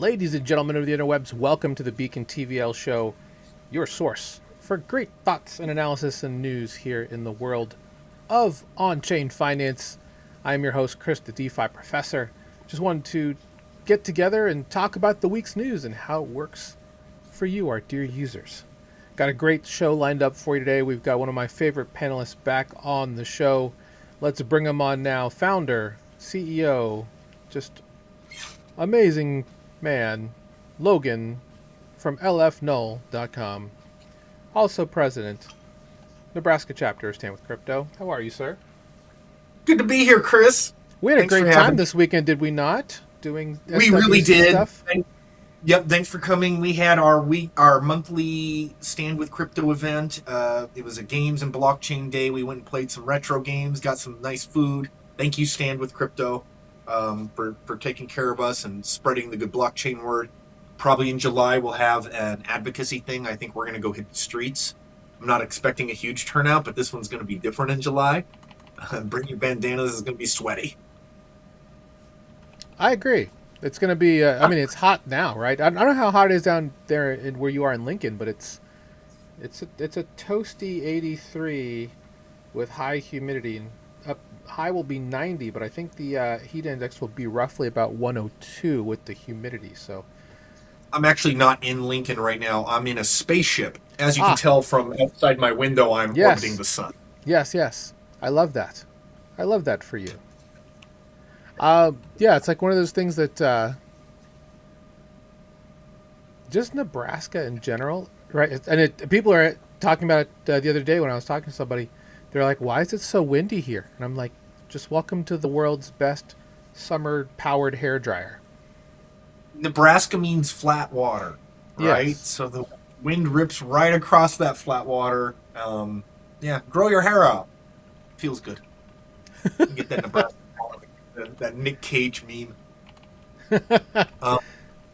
Ladies and gentlemen of the interwebs, welcome to the Beacon TVL show, your source for great thoughts and analysis and news here in the world of on-chain finance. I am your host, Chris, the DeFi professor. Just wanted to get together and talk about the week's news and how it works for you, our dear users. Got a great show lined up for you today. We've got one of my favorite panelists back on the show. Let's bring him on now. Founder, CEO, just amazing man, Logan from lfnull.com. Also president, Nebraska chapter of Stand with Crypto. How are you, sir? Good to be here, Chris. We had Thanks a great time this weekend, did we not? Doing we SWC really did. stuff. Yep, thanks for coming. We had our monthly Stand with Crypto event. It was a games and blockchain day. We went and played some retro games, got some nice food. Thank you, Stand with Crypto, for taking care of us and spreading the good blockchain word. Probably in July we'll have an advocacy thing. I think we're going to go hit the streets. I'm not expecting a huge turnout, but this one's going to be different in July. Bring your bandanas. It's going to be sweaty. I agree. It's going to be, I mean, it's hot now, right? I don't know how hot it is down there where you are in Lincoln, but it's a toasty 83 with high humidity. And up high will be 90, but I think the heat index will be roughly about 102 with the humidity. So I'm actually not in Lincoln right now. I'm in a spaceship. As you can tell from outside my window, I'm orbiting the sun. Yes. I love that. I love that for you. Yeah, it's like one of those things that just Nebraska in general, right? And people are talking about it the other day when I was talking to somebody. They're like, why is it so windy here? And I'm like, just welcome to the world's best summer-powered hairdryer. Nebraska means flat water, right? Yes. So the wind rips right across that flat water. Yeah, grow your hair out. Feels good. You get that Nebraska, that Nick Cage meme.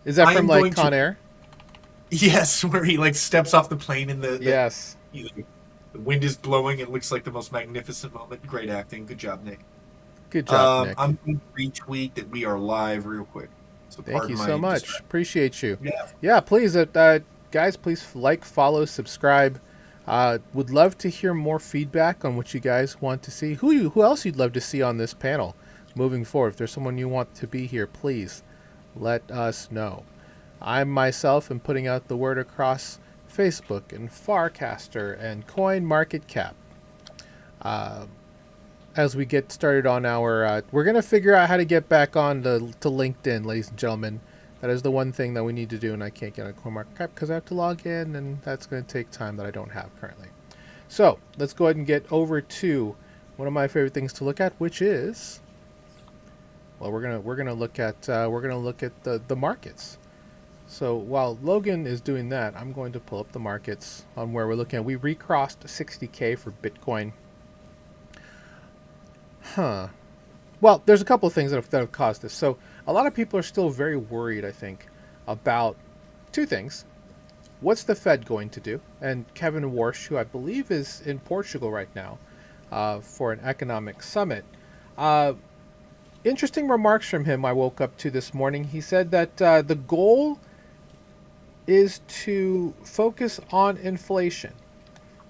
Is that from like Con Air? Yes, where he like steps off the plane and yes. The wind is blowing. It looks like the most magnificent moment. Great acting. Good job, Nick. Good job, Nick. I'm going to retweet that we are live real quick. So thank you so much. Appreciate you. Yeah, please, guys, please like, follow, subscribe. Would love to hear more feedback on what you guys want to see. Who else you'd love to see on this panel moving forward? If there's someone you want to be here, please let us know. I myself am putting out the word across Facebook and Farcaster and CoinMarketCap. As we get started on our, we're going to figure out how to get back on to LinkedIn, ladies and gentlemen. That is the one thing that we need to do, and I can't get on CoinMarketCap because I have to log in, and that's going to take time that I don't have currently. So let's go ahead and get over to one of my favorite things to look at, which is, well, we're gonna look at the markets. So while Logan is doing that, I'm going to pull up the markets on where we're looking at. We recrossed 60K for Bitcoin. Well, there's a couple of things that have caused this. So a lot of people are still very worried, I think, about two things. What's the Fed going to do? And Kevin Warsh, who I believe is in Portugal right now for an economic summit. Interesting remarks from him I woke up to this morning. He said that the goal is to focus on inflation.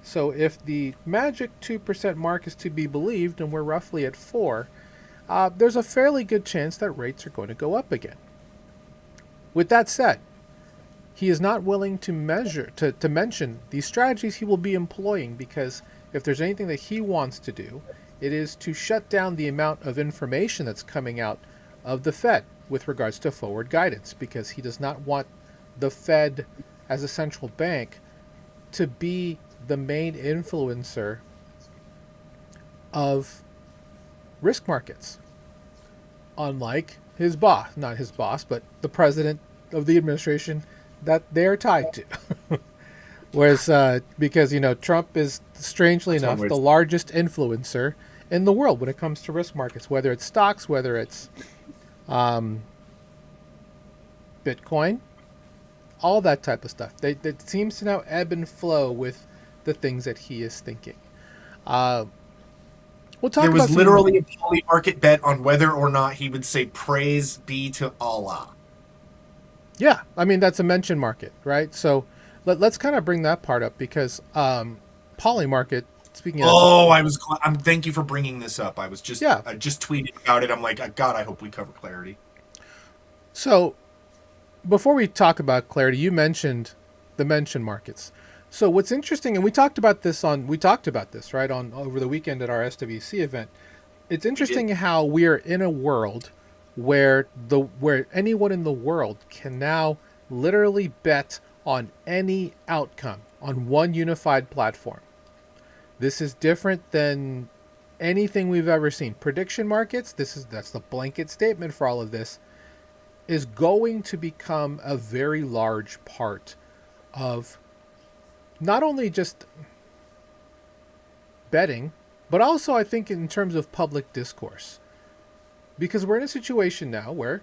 So if the magic 2% mark is to be believed, and we're roughly at 4%, there's a fairly good chance that rates are going to go up again. With that said, he is not willing to mention the strategies he will be employing, because if there's anything that he wants to do, it is to shut down the amount of information that's coming out of the Fed with regards to forward guidance, because he does not want the Fed as a central bank to be the main influencer of risk markets, unlike his boss, not his boss, but the president of the administration that they're tied to. Whereas, because, Trump is, strangely enough, the largest influencer in the world when it comes to risk markets, whether it's stocks, whether it's Bitcoin, all that type of stuff. It seems to now ebb and flow with the things that he is thinking. We'll talk there was about literally a poly market bet on whether or not he would say praise be to Allah. Yeah, I mean that's a mention market, right? So let's kind of bring that part up because poly market. Speaking of that, Oh, I'm. Thank you for bringing this up. yeah. I just tweeted about it. I'm like, God, I hope we cover clarity. So before we talk about clarity, you mentioned the mention markets. So what's interesting, and we talked about this right on over the weekend at our SWC event. It's We did. interesting how we are in a world where anyone in the world can now literally bet on any outcome on one unified platform. This is different than anything we've ever seen. Prediction markets, that's the blanket statement for all of this, is going to become a very large part of not only just betting, but also I think in terms of public discourse. Because we're in a situation now where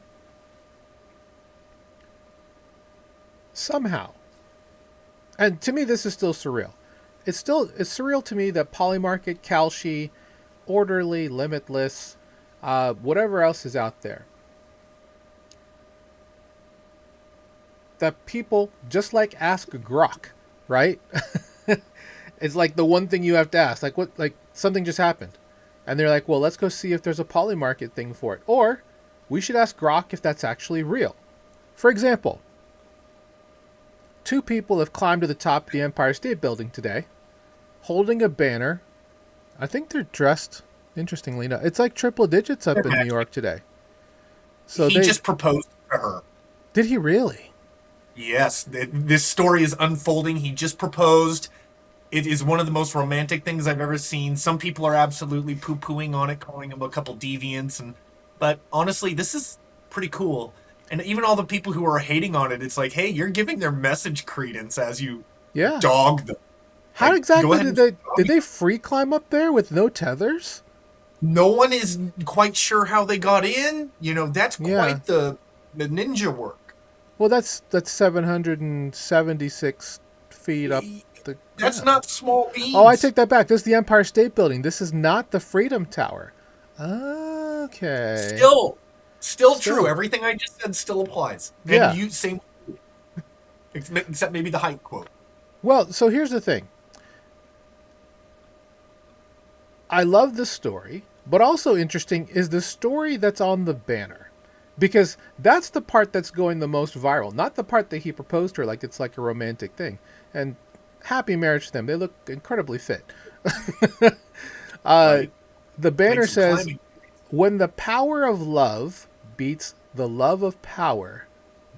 somehow, and to me this is still surreal. It's surreal to me that Polymarket, Kalshi, Orderly, Limitless, whatever else is out there, that people just like ask Grok, right? It's like the one thing you have to ask, like what, like something just happened, and they're like, well, let's go see if there's a Polymarket thing for it, or we should ask Grok if that's actually real. For example, two people have climbed to the top of the Empire State Building today, holding a banner. I think they're dressed interestingly enough. It's like triple digits up in New York today. So He they just proposed to her. did he really? Yes, this story is unfolding. He just proposed. It is one of the most romantic things I've ever seen. Some people are absolutely poo-pooing on it, calling him a couple deviants, but honestly, this is pretty cool. And even all the people who are hating on it, it's like, hey, you're giving their message credence as you Yeah. dog them. How Like, go exactly ahead and did they free climb up there with no tethers? no one is quite sure how they got in. That's Yeah. quite the ninja work. Well, that's 776 feet up the That's ground. not small Oh, I beans. take that back. This is the Empire State Building. This is not the Freedom Tower. Okay. Still true. Still. Everything I just said still applies. And Yeah. you same, except maybe the height quote. Well, so here's the thing. I love the story, but also interesting is the story that's on the banner. Because that's the part that's going the most viral, not the part that he proposed to her like it's like a romantic thing. And happy marriage to them. They look incredibly fit. uh, Right? the banner Makes some says, climbing. when the power of love beats the love of power,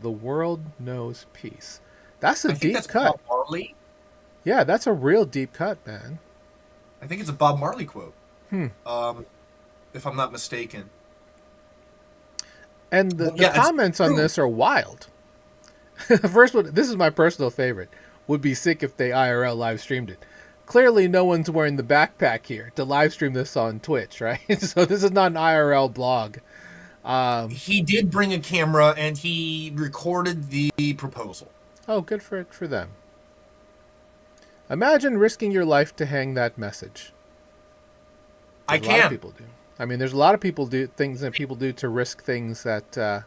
the world knows peace. That's a I think deep that's cut. Bob Marley. Yeah, that's a real deep cut, man. I think it's a Bob Marley quote. Hmm. Um, if I'm not mistaken. And Well, the yeah, it's comments on true. this are wild. The first one, this is my personal favorite. Would be sick if they IRL live streamed it. Clearly, no one's wearing the backpack here to live stream this on Twitch, right? So this is not an IRL blog. He did bring a camera and he recorded the proposal. Oh, good for them. Imagine risking your life to hang that message. I There's a lot of can. people do. I mean, there's a lot of people do things that people do to risk things that to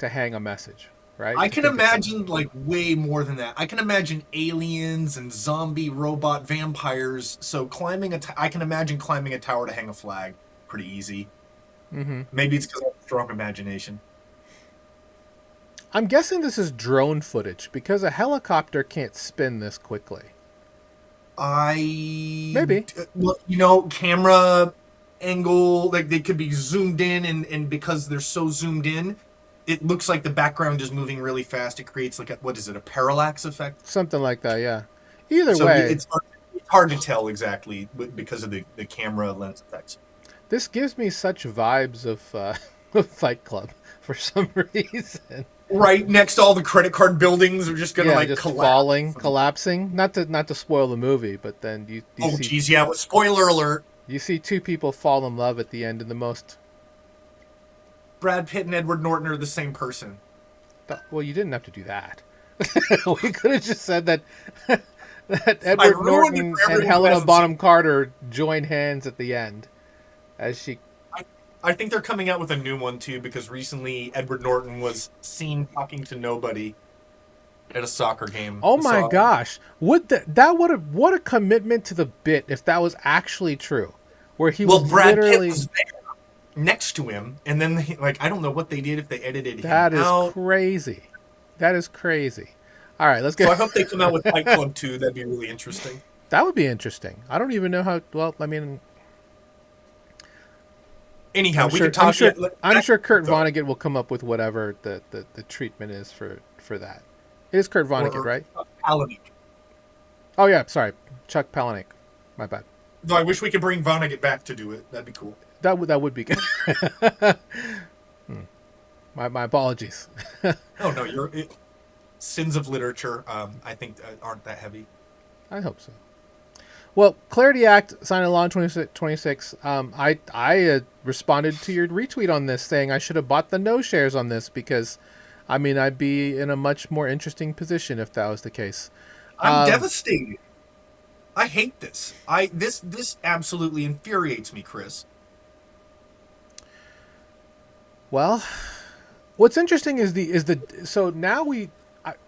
hang a message, right? I To can think it's something. imagine like way more than that. I can imagine aliens and zombie robot vampires. So I can imagine climbing a tower to hang a flag. Pretty easy. Mm-hmm. Maybe it's because I have a strong imagination. I'm guessing this is drone footage because a helicopter can't spin this quickly. Maybe. Well, camera angle, like they could be zoomed in, and because they're so zoomed in, it looks like the background is moving really fast. It creates like what is it, a parallax effect? Something like that, yeah. Either So way, it's hard to tell exactly because of the camera lens effects. this gives me such vibes of of Fight Club for some reason. Right next to all the credit card buildings are just gonna Yeah, like just collapse. falling, collapsing. Not to spoil the movie, but then you Oh see geez, yeah. Spoiler alert: you see two people fall in love at the end in the most. Brad Pitt and Edward Norton are the same person. Well, you didn't have to do that. We could have just said that that I Edward ruined it Norton for and everyone who Helena hasn't seen Bonham Carter join hands at the end as she. I, I think they're coming out with a new one too because recently Edward Norton was seen talking to nobody at a soccer game. Oh my So, gosh, would that would have what a commitment to the bit if that was actually true, where he well, was Brad Pitt literally. was there next to him, and then like I don't know what they did if they edited him That is out. crazy. That is crazy. All right, let's So get. I hope they come out with Fight Club 2. That'd be really interesting. That would be interesting. I don't even know how. Well, I mean, Anyhow, I'm we sure. could I'm talk. sure. Yeah, I'm back sure to Kurt though, Vonnegut will come up with whatever the treatment is for that. It is Kurt Vonnegut, or right? Palahniuk. Oh yeah, sorry, Chuck Palahniuk. My bad. Though I wish we could bring Vonnegut back to do it. That'd be cool. That would be good. My apologies. Oh no, sins of literature. I think aren't that heavy. I hope so. Well, Clarity Act signed into law in 2026. I responded to your retweet on this, saying I should have bought the no shares on this because, I mean, I'd be in a much more interesting position if that was the case. I'm devastated. I hate this. This absolutely infuriates me, Chris. Well, what's interesting is the so now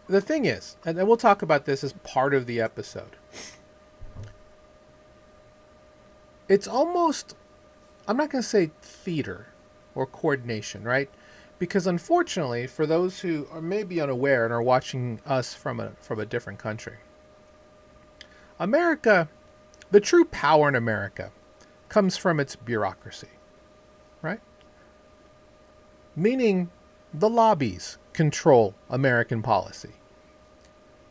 the thing is, and we'll talk about this as part of the episode. It's almost, I'm not going to say theater or coordination, right? Because unfortunately, for those who are maybe unaware and are watching us from a different country, America, the true power in America, comes from its bureaucracy, right? Meaning, the lobbies control American policy.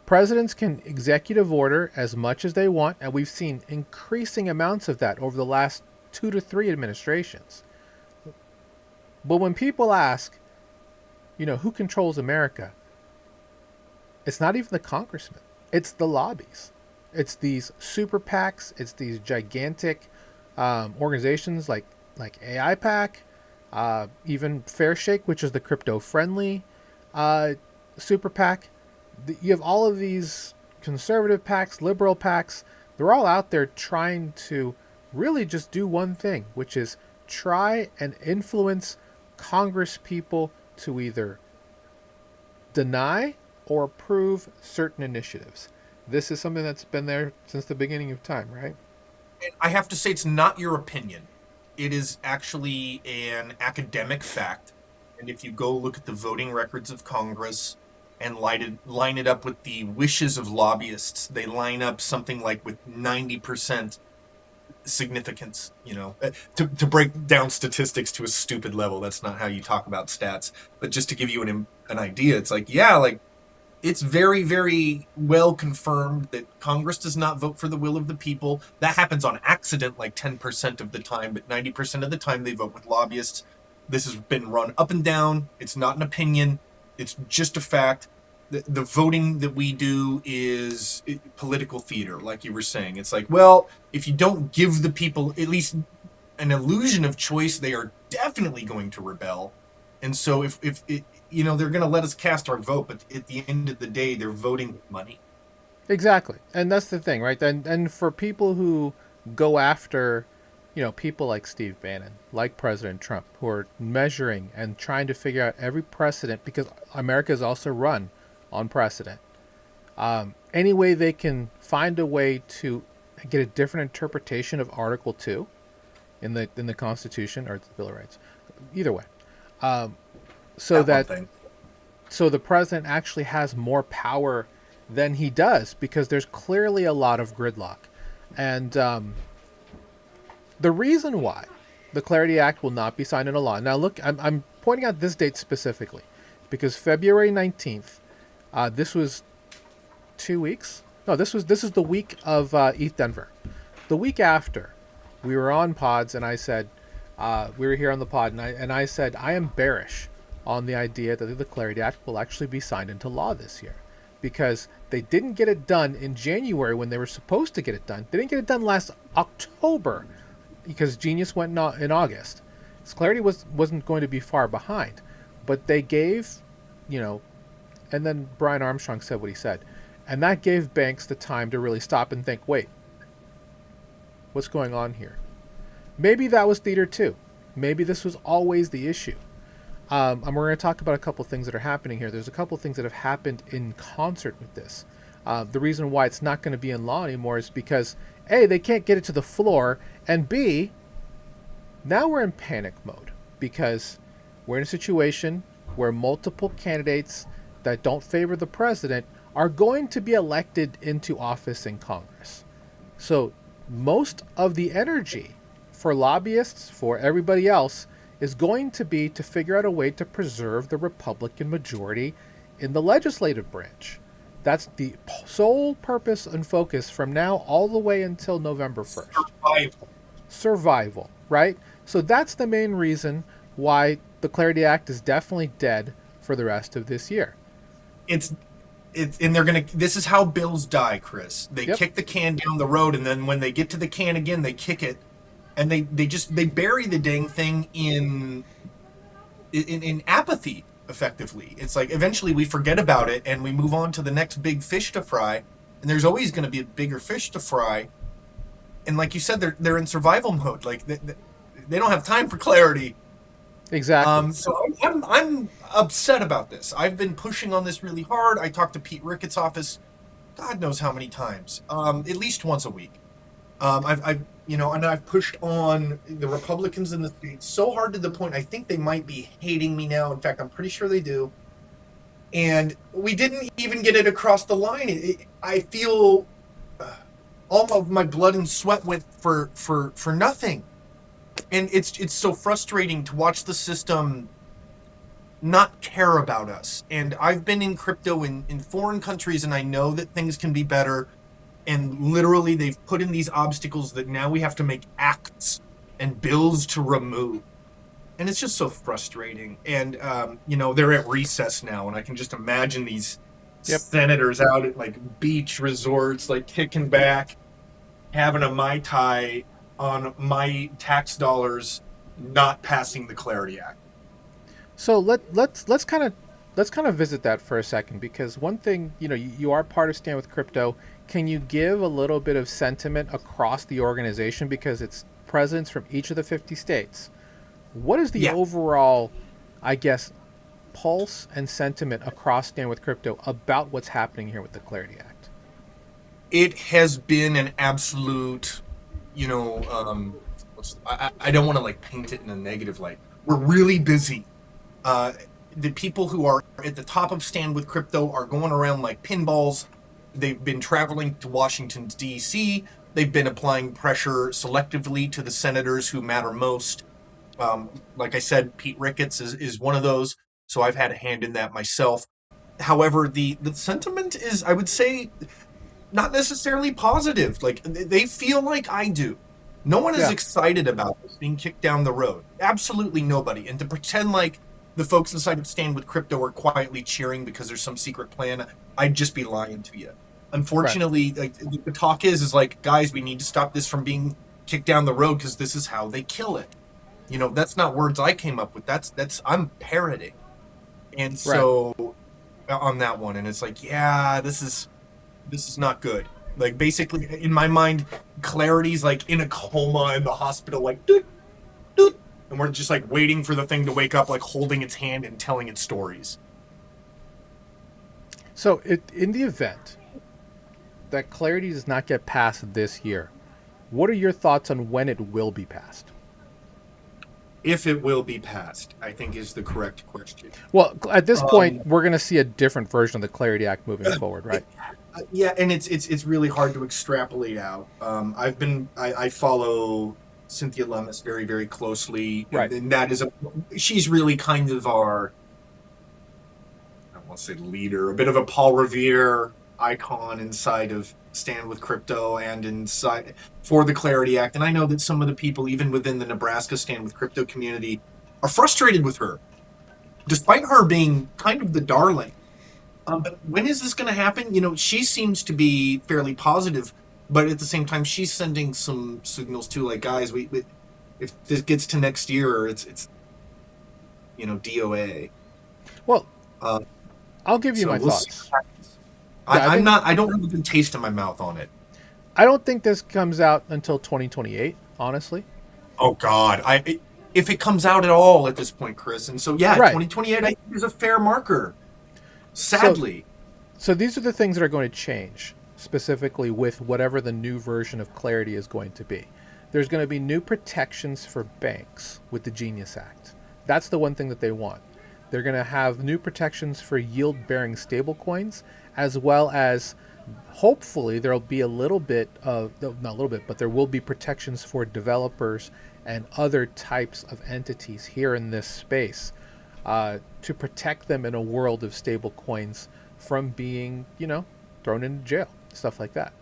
Presidents can executive order as much as they want, and we've seen increasing amounts of that over the last 2 to 3 administrations. But when people ask, who controls America? It's not even the congressman. It's the lobbies. It's these super PACs. It's these gigantic organizations like AIPAC, even Fairshake, which is the crypto-friendly super PAC. You have all of these conservative PACs, liberal PACs. They're all out there trying to really just do one thing, which is try and influence Congress people to either deny or approve certain initiatives. This is something that's been there since the beginning of time, right? I have to say, it's not your opinion. It is actually an academic fact. And if you go look at the voting records of Congress and line it up with the wishes of lobbyists, they line up something like with 90% significance. To break down statistics to a stupid level, that's not how you talk about stats. But just to give you an idea, it's like, yeah, like it's very, very well confirmed that Congress does not vote for the will of the people. That happens on accident like 10% of the time, but 90% of the time they vote with lobbyists. This has been run up and down. It's not an opinion. It's just a fact. The voting that we do is political theater, like you were saying. It's like, well, if you don't give the people at least an illusion of choice, they are definitely going to rebel. And so if they're going to let us cast our vote, but at the end of the day, they're voting with money. Exactly. And that's the thing, right? And for people who go after, people like Steve Bannon, like President Trump, who are measuring and trying to figure out every precedent, because America is also run on precedent. Any way they can find a way to get a different interpretation of Article 2 in the Constitution or the Bill of Rights, either way, so That one that thing. so the president actually has more power than he does, because there's clearly a lot of gridlock. And the reason why the Clarity Act will not be signed into law. Now, look, I'm pointing out this date specifically because February 19th, this was 2 weeks. No, this is the week of ETH Denver. The week after, we were on pods, and I said, we were here on the pod, and I said, I am bearish on the idea that the Clarity Act will actually be signed into law this year, because they didn't get it done in January when they were supposed to get it done. They didn't get it done last October because Genius went in August. So Clarity wasn't going to be far behind, but they gave, and then Brian Armstrong said what he said, and that gave banks the time to really stop and think, wait, what's going on here? Maybe that was theater too. maybe this was always the issue. And we're going to talk about a couple things that are happening here. There's a couple things that have happened in concert with this. The reason why it's not going to be in law anymore is because A, they can't get it to the floor, and B, now we're in panic mode because we're in a situation where multiple candidates that don't favor the president are going to be elected into office in Congress. So most of the energy for lobbyists, for everybody else, is going to be to figure out a way to preserve the Republican majority in the legislative branch. That's the sole purpose and focus from now all the way until November 1st. Survival, right? So that's the main reason why the Clarity Act is definitely dead for the rest of this year. It's and they're gonna. This is how bills die, Chris. They kick the can down the road, and then when they get to the can again, they kick it, and they bury the dang thing in apathy. Effectively, it's like eventually we forget about it and we move on to the next big fish to fry, and there's always going to be a bigger fish to fry. And like you said, they're in survival mode. Like they don't have time for clarity. Exactly. So I'm upset about this. I've been pushing on this really hard. I talked to Pete Ricketts' office, God knows how many times, at least once a week. I've pushed on the Republicans in the state so hard to the point I think they might be hating me now. In fact, I'm pretty sure they do. And we didn't even get it across the line. I feel all of my blood and sweat went for nothing. And it's so frustrating to watch the system not care about us. And I've been in crypto in foreign countries, and I know that things can be better. And literally, they've put in these obstacles that now we have to make acts and bills to remove. And it's just so frustrating. And, they're at recess now, and I can just imagine these senators out at, like, beach resorts, like, kicking back, having a Mai Tai on my tax dollars, not passing the Clarity Act. So let's kind of visit that for a second, because one thing, you are part of Stand with Crypto. Can you give a little bit of sentiment across the organization, because it's presidents from each of the 50 states? What is the overall, I guess, pulse and sentiment across Stand with Crypto about what's happening here with the Clarity Act? It has been an absolute, I don't want to paint it in a negative light. We're really busy. The people who are at the top of Stand with Crypto are going around like pinballs. They've been traveling to Washington, D.C. They've been applying pressure selectively to the senators who matter most. Like I said, Pete Ricketts is one of those, so I've had a hand in that myself. However, the sentiment is, I would say, not necessarily positive. Like, they feel like I do. No one is excited about this being kicked down the road. Absolutely nobody. And to pretend like the folks inside of Stand with Crypto are quietly cheering because there's some secret plan, I'd just be lying to you. Unfortunately, the talk is like, guys, we need to stop this from being kicked down the road because this is how they kill it. That's not words I came up with. That's I'm parroting. And so on that one, and it's like, this is not good. Like, basically, in my mind, Clarity's like in a coma in the hospital, like doot, doot, and we're just like waiting for the thing to wake up, like holding its hand and telling its stories. So, in the event that Clarity does not get passed this year, what are your thoughts on when it will be passed? If it will be passed, I think is the correct question. Well, at this point, we're going to see a different version of the Clarity Act moving forward, right? And it's really hard to extrapolate out. I follow Cynthia Lummis very, very closely, and that is she's really kind of our, I won't say leader, a bit of a Paul Revere icon inside of Stand with Crypto and inside for the Clarity Act. And I know that some of the people, even within the Nebraska Stand with Crypto community, are frustrated with her, despite her being kind of the darling. But when is this going to happen? She seems to be fairly positive, but at the same time, she's sending some signals too, like, guys, we if this gets to next year, it's DOA. Well, I'll give you my thoughts. I don't have a good taste in my mouth on it. I don't think this comes out until 2028, honestly. Oh God, if it comes out at all at this point, Chris. And so, yeah, Right. 2028 I think is a fair marker. So Sadly, so these are the things that are going to change specifically with whatever the new version of Clarity is going to be. There's going to be new protections for banks with the Genius Act. That's the one thing that they want. They're going to have new protections for yield-bearing stablecoins, as well as hopefully there'll be a little bit of, not a little bit, but there will be protections for developers and other types of entities here in this space to protect them in a world of stablecoins from being, thrown into jail, stuff like that.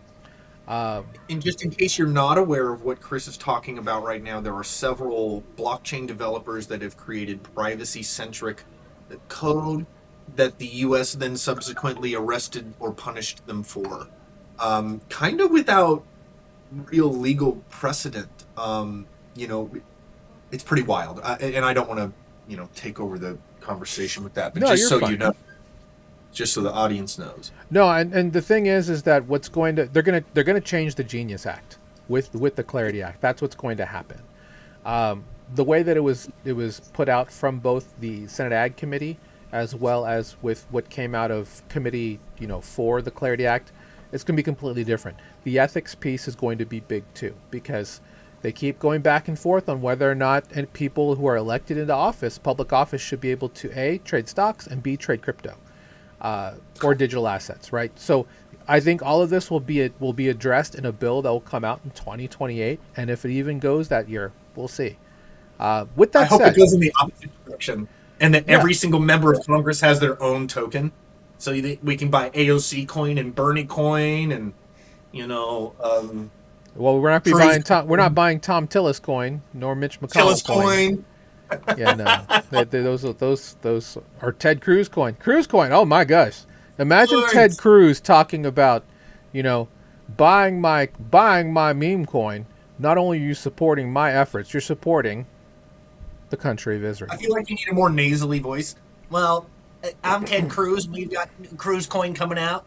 Um, and just in case you're not aware of what Chris is talking about right now, there are several blockchain developers that have created privacy centric code that the US then subsequently arrested or punished them for. Kind of without real legal precedent. You know, it's pretty wild. And I don't want to, take over the conversation with that, but no, just you're so you fine. know, just so the audience knows. No, and the thing is that what's going to they're going to change the Genius Act with the Clarity Act. That's what's going to happen. The way that it was put out from both the Senate Ag Committee as well as with what came out of committee, for the Clarity Act, it's going to be completely different. The ethics piece is going to be big too because they keep going back and forth on whether or not people who are elected into office, public office, should be able to A, trade stocks, and B, trade crypto or digital assets, right? So I think all of this will be addressed in a bill that will come out in 2028, and if it even goes that year, we'll see. With I that hope it said, goes in the opposite direction, and that yeah. every single member of Congress has their own token, so we can buy AOC coin and Bernie coin, and Well, Cruz We're not buying Tom Tillis coin nor Mitch Tillis McConnell coin. coin. Yeah, no, those are Ted Cruz coin. Cruz coin. Oh my gosh! Imagine Ted Lords. Cruz talking about, you know, buying my meme coin. Not only are you supporting my efforts, you're supporting the country of I Israel. feel like you need a more nasally voice. Well, I'm Ted Cruz. We've got Cruz coin coming out.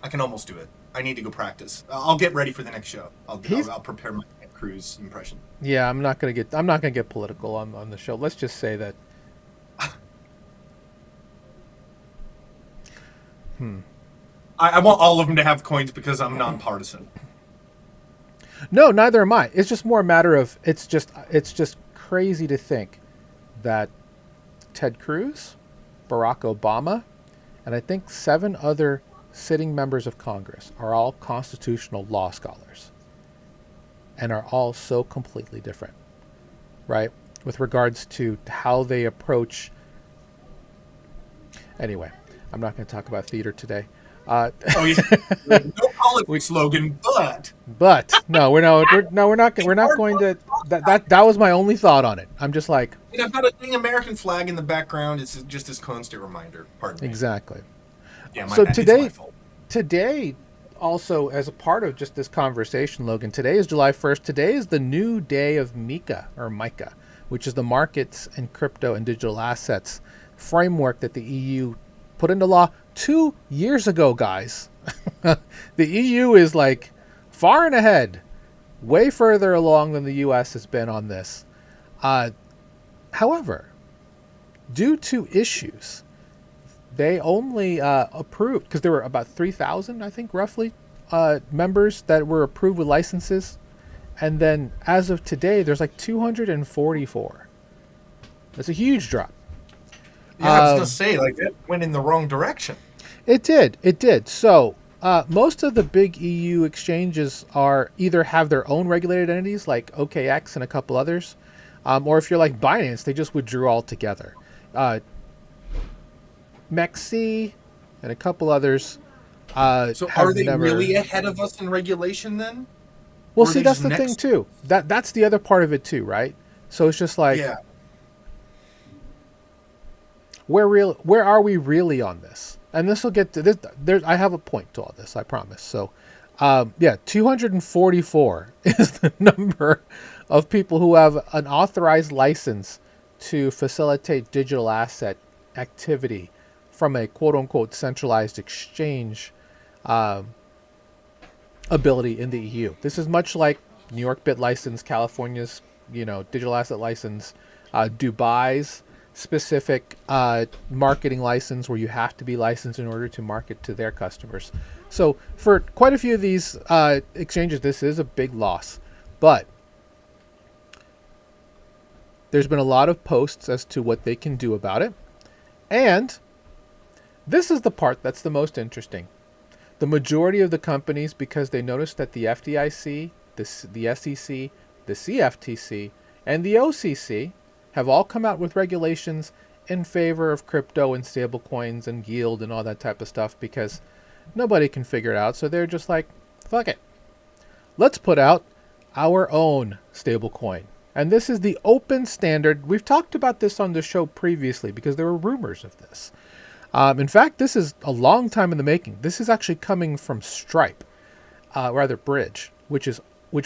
I can almost do it. I need to go practice. I'll get ready for the next show. He's I'll prepare my Ted Cruz impression. Yeah. I'm not gonna get political on the show. Let's just say that. Hmm. I want all of them to have coins because I'm nonpartisan. No, neither am I. It's just more a matter of it's just crazy to think that Ted Cruz, Barack Obama, and I think 7 other sitting members of Congress are all constitutional law scholars and are all so completely different, right? With regards to how they approach. Anyway, I'm not going to talk about theater today. Oh yeah, no we, politics slogan, but but no, we're not going to. That was my only thought on it. I'm just like, I've got a dang American flag in the background. It's just this constant reminder. Pardon me. exactly. Yeah, my So bad. It's my fault. today, also as a part of just this conversation, Logan, today is July 1st. Today is the new day of MiCA, which is the markets and crypto and digital assets framework that the EU put into law 2 years ago, guys. The EU is like far and ahead, way further along than the US has been on this. However, due to issues, they only approved, because there were about 3,000, I think, roughly, members that were approved with licenses. And then as of today, there's like 244. That's a huge drop. Yeah, I was gonna say like that went in the wrong direction. It did. It did. So most of the big EU exchanges are either have their own regulated entities like OKX and a couple others, or if you're like Binance, they just withdrew altogether. Mexi and a couple others So have are they never. really ahead of us in regulation then? Well, Or are see, they that's just the thing next? too. That's the other part of it too, right? So it's just like, Yeah. where are we really on this? And this will get to this. I have a point to all this, I promise. So, yeah, 244 is the number of people who have an authorized license to facilitate digital asset activity from a quote unquote centralized exchange um, ability in the EU. This is much like New York BitLicense, California's digital asset license, Dubai's specific marketing license, where you have to be licensed in order to market to their customers. So for quite a few of these exchanges, this is a big loss. But there's been a lot of posts as to what they can do about it. And this is the part that's the most interesting. The majority of the companies, because they noticed that the FDIC, the SEC, the CFTC, and the OCC have all come out with regulations in favor of crypto and stablecoins and yield and all that type of stuff, because nobody can figure it out. So they're just like, fuck it. Let's put out our own stablecoin. And this is the open standard. We've talked about this on the show previously because there were rumors of this. In fact, this is a long time in the making. This is actually coming from Stripe, Bridge, which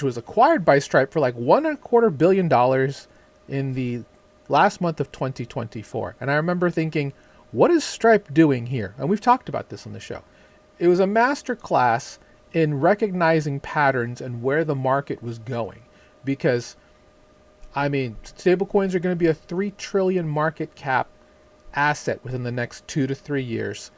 was acquired by Stripe for like $1.25 billion in the last month of 2024. And I remember thinking, what is Stripe doing here? And we've talked about this on the show. It was a master class in recognizing patterns and where the market was going. Because, stablecoins are going to be a 3 trillion market cap asset within the next 2 to 3 years.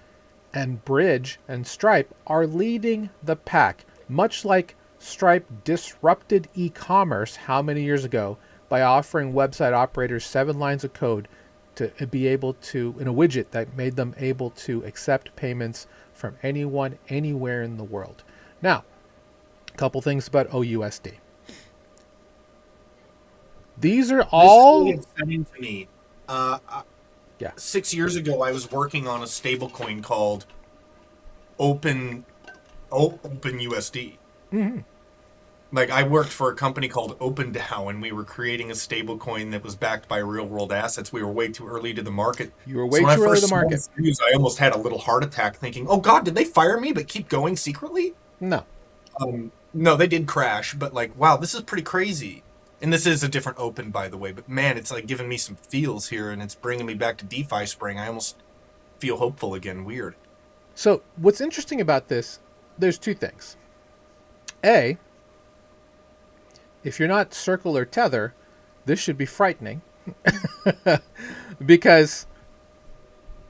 And Bridge and Stripe are leading the pack, much like Stripe disrupted e-commerce how many years ago by offering website operators 7 lines of code to be able to, in a widget that made them able to accept payments from anyone, anywhere in the world. Now, a couple things about OUSD. These are all... This is really upsetting to me. Yeah. 6 years ago, I was working on a stablecoin called Open USD. Mm-hmm. Like, I worked for a company called OpenDAO, and we were creating a stablecoin that was backed by real-world assets. We were way too early to the market. You were way too early to the market. News, I almost had a little heart attack thinking, oh, God, did they fire me but keep going secretly? No. No, they did crash, but like, wow, this is pretty crazy. And this is a different open, by the way, but man, it's like giving me some feels here, and it's bringing me back to DeFi Spring. I almost feel hopeful again. Weird. So what's interesting about this, there's 2 things. A, if you're not Circle or Tether, this should be frightening because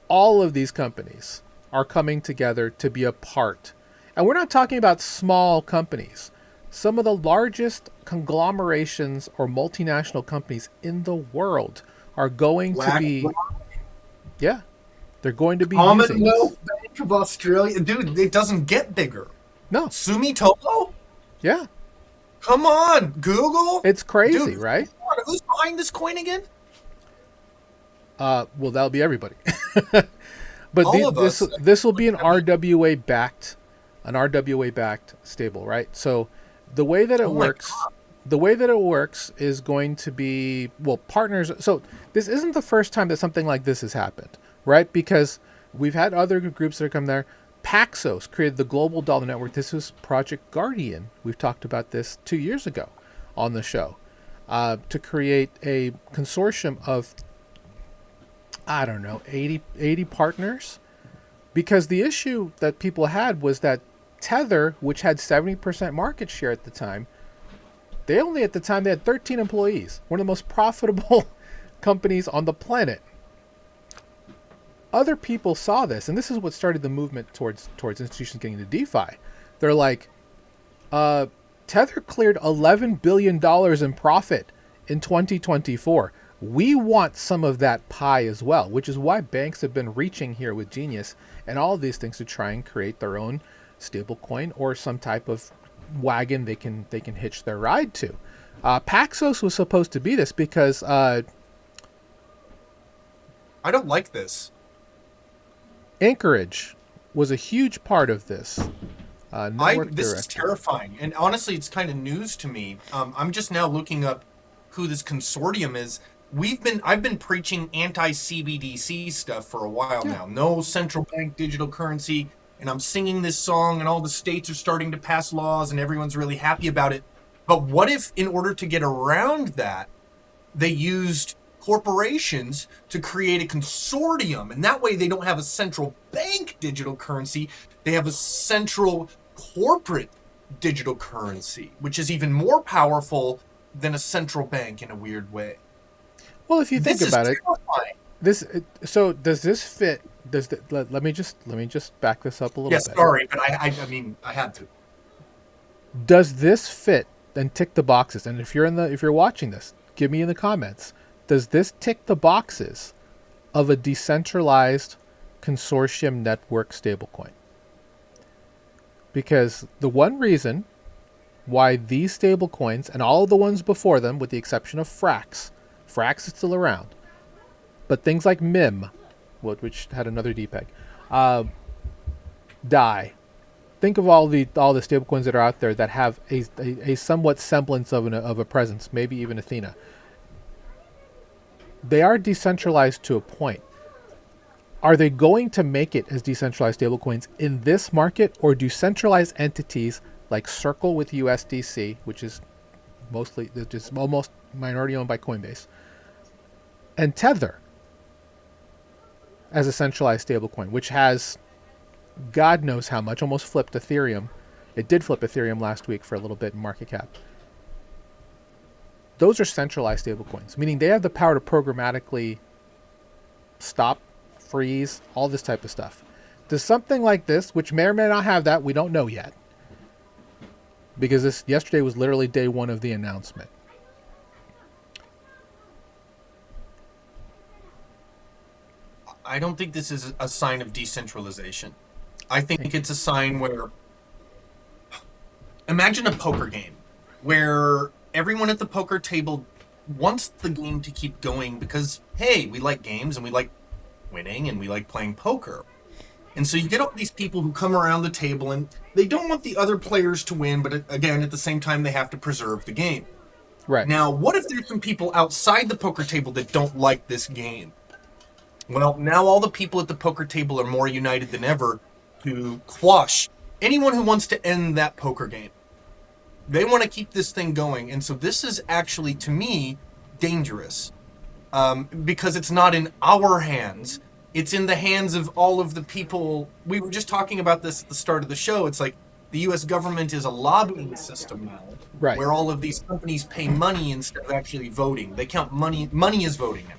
all of these companies are coming together to be a part. And we're not talking about small companies. Some of the largest conglomerations or multinational companies in the world are going to be... Yeah. They're going to be Commonwealth Bank of Australia. Dude, it doesn't get bigger. No. Sumitomo? Yeah. Come on, Google. It's crazy, Dude, right? Who's behind this coin again? Well, that'll be everybody. But this will be an RWA backed stable, right? So the way that it works is going to be, partners. So this isn't the first time that something like this has happened, right? Because we've had other groups that have come there. Paxos created the Global Dollar Network. This was Project Guardian. We've talked about this 2 years ago on the show, to create a consortium of, 80 partners. Because the issue that people had was that Tether, which had 70% market share at the time, they had 13 employees, one of the most profitable companies on the planet. Other people saw this, and this is what started the movement towards institutions getting into DeFi. They're like, Tether cleared $11 billion in profit in 2024. We want some of that pie as well, which is why banks have been reaching here with Genius and all of these things to try and create their own stablecoin or some type of wagon they can hitch their ride to. Paxos was supposed to be this because I don't like this. Anchorage was a huge part of this. This is terrifying, and honestly, it's kind of news to me. I'm just now looking up who this consortium is. I've been preaching anti-CBDC stuff for a while now. No central bank digital currency, and I'm singing this song, and all the states are starting to pass laws, and everyone's really happy about it. But what if, in order to get around that, they used corporations to create a consortium, and that way they don't have a central bank digital currency, they have a central corporate digital currency, which is even more powerful than a central bank in a weird way. Well, if you think This is about it, terrifying. so does this fit? Let me just back this up a little Yes, bit. sorry, but I mean, I had to. Does this fit and tick the boxes? And if you're watching this, give me in the comments. Does this tick the boxes of a decentralized consortium network stablecoin? Because the one reason why these stablecoins and all of the ones before them, with the exception of Frax is still around, but things like MIM, which had another DPEG, die. Think of all the stablecoins that are out there that have a somewhat semblance of a presence, maybe even Athena. They are decentralized to a point. Are they going to make it as decentralized stablecoins in this market, or do centralized entities like Circle with USDC, which is almost minority owned by Coinbase, and Tether as a centralized stablecoin, which has God knows how much, almost flipped Ethereum. It did flip Ethereum last week for a little bit in market cap. Those are centralized stablecoins, meaning they have the power to programmatically stop, freeze, all this type of stuff. Does something like this, which may or may not have that, we don't know yet, because yesterday was literally day one of the announcement. I don't think this is a sign of decentralization. I think it's a sign where, imagine a poker game where everyone at the poker table wants the game to keep going because, hey, we like games and we like winning and we like playing poker. And so you get all these people who come around the table and they don't want the other players to win, but again, at the same time, they have to preserve the game. Right. Now, what if there's some people outside the poker table that don't like this game? Well, now all the people at the poker table are more united than ever to quash anyone who wants to end that poker game. They want to keep this thing going. And so this is actually, to me, dangerous because it's not in our hands. It's in the hands of all of the people. We were just talking about this at the start of the show. It's like the U.S. government is a lobbying system now, right, where all of these companies pay money instead of actually voting. They count money. Money is voting now.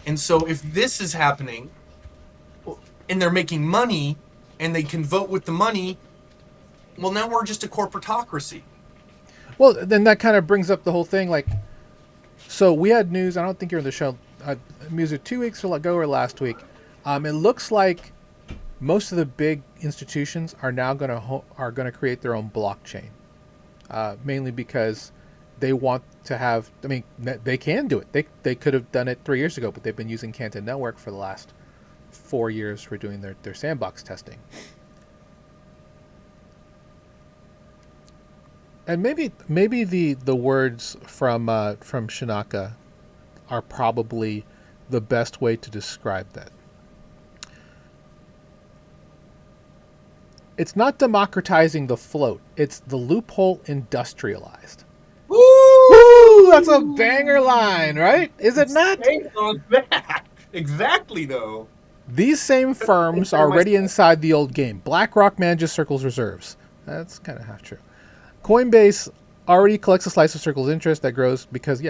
And so if this is happening and they're making money and they can vote with the money, well, now we're just a corporatocracy. Well, then that kind of brings up the whole thing. Like, so we had news. I don't think you're in the show. Music 2 weeks ago or last week. It looks like most of the big institutions are now gonna create their own blockchain, mainly because they want to have. I mean, they can do it. They could have done it 3 years ago, but they've been using Canton Network for the last 4 years for doing their sandbox testing. And maybe the words from Shinaka are probably the best way to describe that. It's not democratizing the float. It's the loophole industrialized. Woo! That's a banger line, right? Is it not? Exactly, though. These same firms are already inside the old game. BlackRock manages Circle's reserves. That's kind of half true. Coinbase already collects a slice of Circle's interest that grows because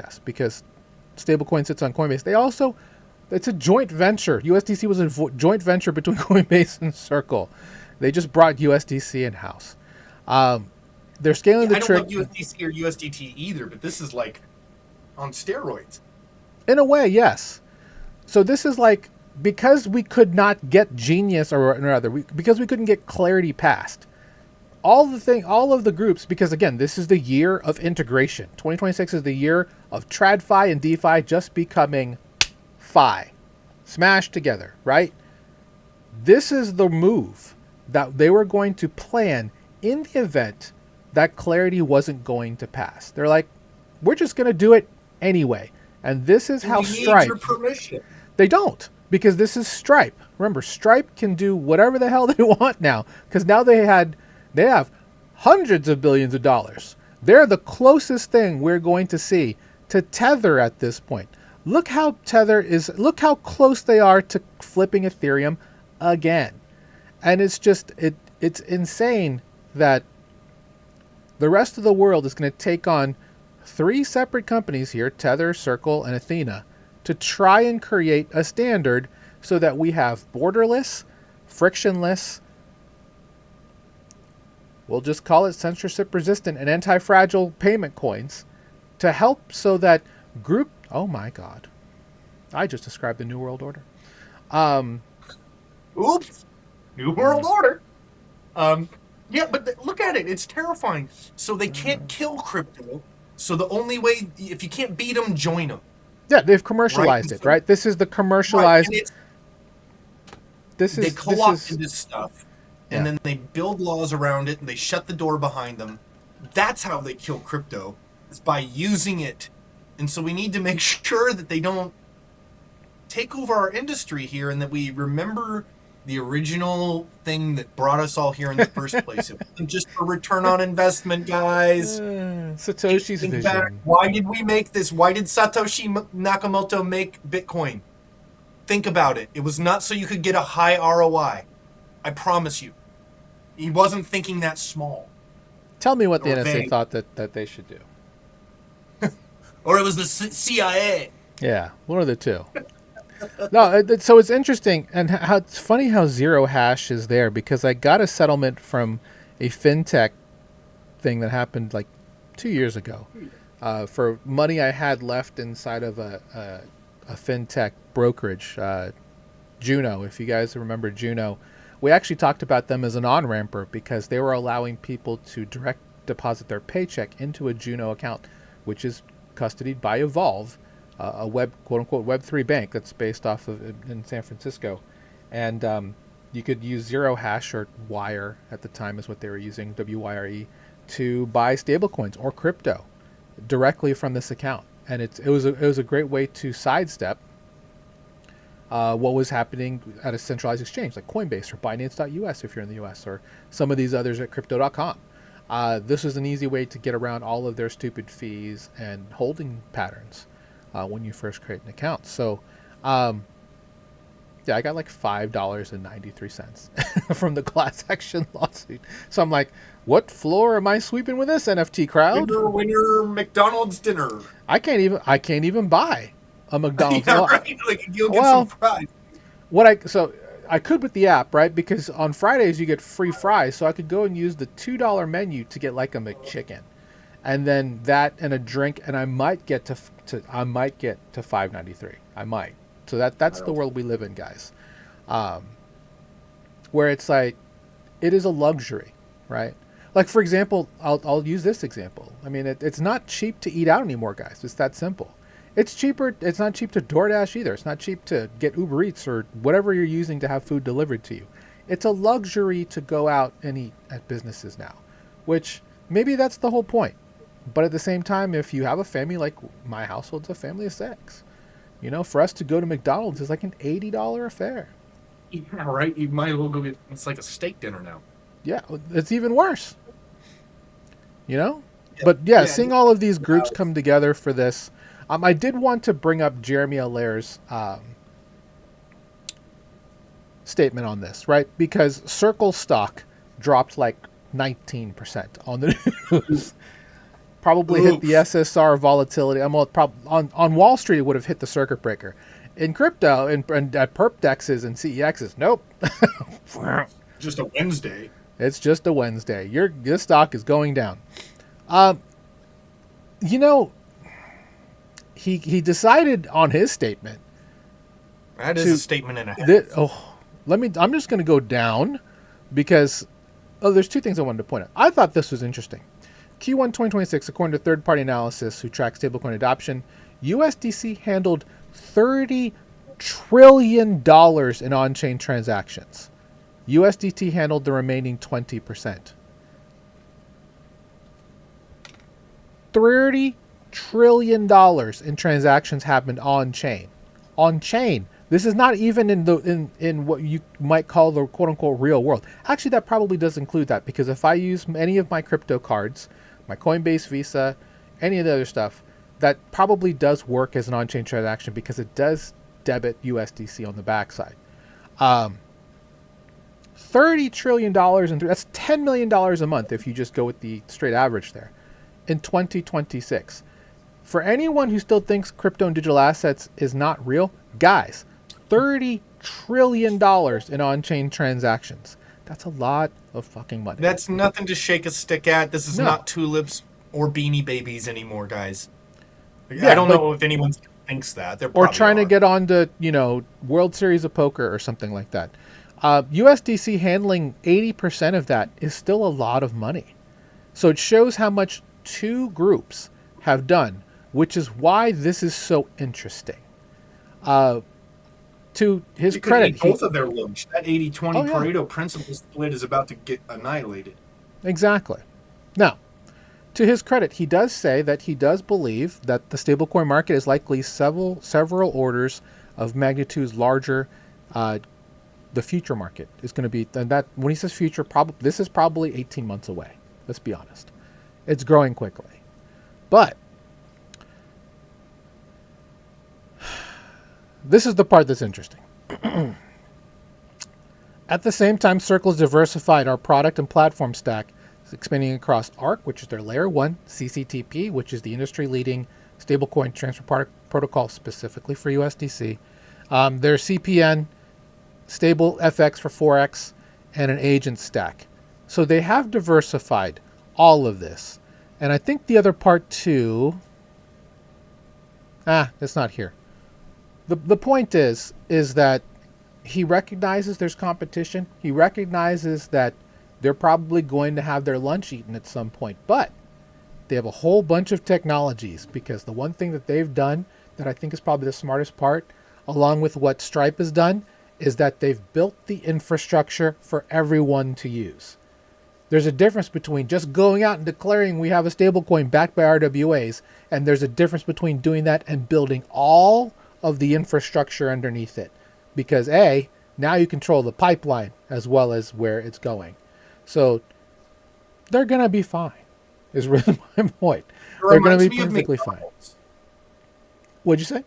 stablecoin sits on Coinbase. It's a joint venture. USDC was a joint venture between Coinbase and Circle. They just brought USDC in-house. They're scaling the trick. I don't love USDC or USDT either, but this is like on steroids. In a way, yes. So this is like, because we could not get Genius, because we couldn't get Clarity passed. All of the groups, because again, this is the year of integration. 2026 is the year of TradFi and DeFi just becoming Fi. Smashed together, right? This is the move that they were going to plan in the event that Clarity wasn't going to pass. They're like, we're just going to do it anyway. And this is how Stripe... need your permission. They don't, because this is Stripe. Remember, Stripe can do whatever the hell they want now, because now they have hundreds of billions of dollars. They're the closest thing we're going to see to Tether at this point. Look how close they are to flipping Ethereum again. And it's just, it's insane that the rest of the world is going to take on 3 separate companies here, Tether, Circle, and Athena, to try and create a standard so that we have borderless, frictionless, we'll just call it censorship resistant and anti-fragile payment coins to help so that group, oh my God, I just described the New World Order. Oops, New World Order. Yeah, but look at it. It's terrifying. So they can't kill crypto. So the only way, if you can't beat them, join them. Yeah, they've Right? commercialized it, So, right? This is the right. commercialized. And it's, This they is this co-opt is this stuff, and yeah. then they build laws around it, and they shut the door behind them. That's how they kill crypto. It's by using it. And so we need to make sure that they don't take over our industry here, and that we remember the original thing that brought us all here in the first place. It wasn't just for return on investment, guys. Satoshi's Think back. vision. Why did we make this? Why did Satoshi Nakamoto make Bitcoin? Think about it. It was not so you could get a high ROI. I promise you. He wasn't thinking that small. Tell me what the Or NSA vague. thought that they should do. Or it was the CIA. Yeah, one of the two. No, so it's interesting, and how it's funny how zero hash is there, because I got a settlement from a fintech thing that happened like 2 years ago for money I had left inside of a fintech brokerage, Juno. If you guys remember Juno, we actually talked about them as an on-ramper because they were allowing people to direct deposit their paycheck into a Juno account, which is custodied by Evolve, a web, quote-unquote, Web3 bank that's based off of in San Francisco. And you could use zero hash, or Wire at the time is what they were using, WYRE, to buy stablecoins or crypto directly from this account. And it was a great way to sidestep what was happening at a centralized exchange like Coinbase or Binance.us if you're in the US, or some of these others at Crypto.com. This was an easy way to get around all of their stupid fees and holding patterns when you first create an account. So, yeah, I got like $5.93 from the class action lawsuit. So I'm like, what floor am I sweeping with this NFT crowd? Winner, McDonald's dinner. I can't even buy a McDonald's. Yeah, right. Like you'll get Well, some fries. So I could with the app, right? Because on Fridays you get free fries, so I could go and use the $2 menu to get like a McChicken, and then that and a drink, and I might get to $5.93. I might. So that's the world we live in, guys. Where it's like, it is a luxury, right? Like, for example, I'll use this example. I mean, it's not cheap to eat out anymore, guys. It's that simple. It's cheaper. It's not cheap to DoorDash either. It's not cheap to get Uber Eats or whatever you're using to have food delivered to you. It's a luxury to go out and eat at businesses now, which maybe that's the whole point. But at the same time, if you have a family, like my household's a family of 6, you know, for us to go to McDonald's is like an $80 affair. Yeah, right. You might as well go get. It's like a steak dinner now. Yeah, it's even worse. You know? But yeah, seeing all of these groups come together for this. I did want to bring up Jeremy Allaire's statement on this, right? Because Circle stock dropped like 19% on the news. Probably hit the SSR volatility. On Wall Street, it would have hit the circuit breaker. In crypto and at perp dexes and CEXs, nope. Just a Wednesday. It's just a Wednesday. Your stock is going down. You know, he decided on his statement. That is a statement and a half. I'm just going to go down because there's 2 things I wanted to point out. I thought this was interesting. Q1 2026, according to third-party analysis who tracks stablecoin adoption, USDC handled $30 trillion in on-chain transactions. USDT handled the remaining 20%. $30 trillion in transactions happened on-chain. On-chain. This is not even in what you might call the quote-unquote real world. Actually, that probably does include that, because if I use any of my crypto cards, my Coinbase, Visa, any of the other stuff, that probably does work as an on-chain transaction because it does debit USDC on the backside. $30 trillion, that's $10 million a month if you just go with the straight average there, in 2026. For anyone who still thinks crypto and digital assets is not real, guys, $30 trillion in on-chain transactions. That's a lot of fucking money. That's nothing to shake a stick at. This is No. not tulips or beanie babies anymore, guys. I Yeah, don't like, know if anyone thinks that. There or probably trying to are. get on to, World Series of Poker or something like that. USDC handling 80% of that is still a lot of money. So it shows how much two groups have done, which is why this is so interesting. Uh, to his You could credit, eat both of their lunch. That 80-20 oh yeah, Pareto principle split is about to get annihilated. exactly. Now, to his credit, he does say that he does believe that the stablecoin market is likely several orders of magnitudes larger. The future market is going to be, and that when he says future, this is probably 18 months away. Let's be honest. It's growing quickly. But this is the part that's interesting. At the same time, Circle has diversified our product and platform stack, expanding across ARC, which is their layer 1, CCTP, which is the industry-leading stablecoin transfer protocol specifically for USDC, their CPN, stable FX for Forex, and an agent stack. So they have diversified all of this. And I think the other part too, it's not here. The point is that he recognizes there's competition. He recognizes that they're probably going to have their lunch eaten at some point, but they have a whole bunch of technologies, because the one thing that they've done that I think is probably the smartest part, along with what Stripe has done, is that they've built the infrastructure for everyone to use. There's a difference between just going out and declaring we have a stablecoin backed by RWAs, and there's a difference between doing that and building all of the infrastructure underneath it. Because now you control the pipeline as well as where it's going. So they're going to be fine, is really my point. They're going to be perfectly fine. What'd you say?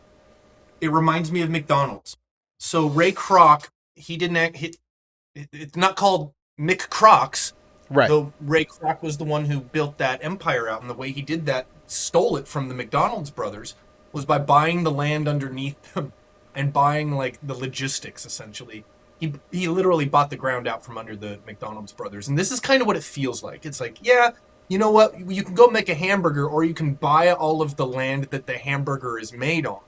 It reminds me of McDonald's. So Ray Kroc, he didn't. It's not called McCrocs, Right. though Ray Kroc was the one who built that empire out, and the way he did that, stole it from the McDonald's brothers, was by buying the land underneath them and buying like the logistics. Essentially, he literally bought the ground out from under the McDonald's brothers, and this is kind of what it feels like. It's like, yeah, you know what? You can go make a hamburger, or you can buy all of the land that the hamburger is made on.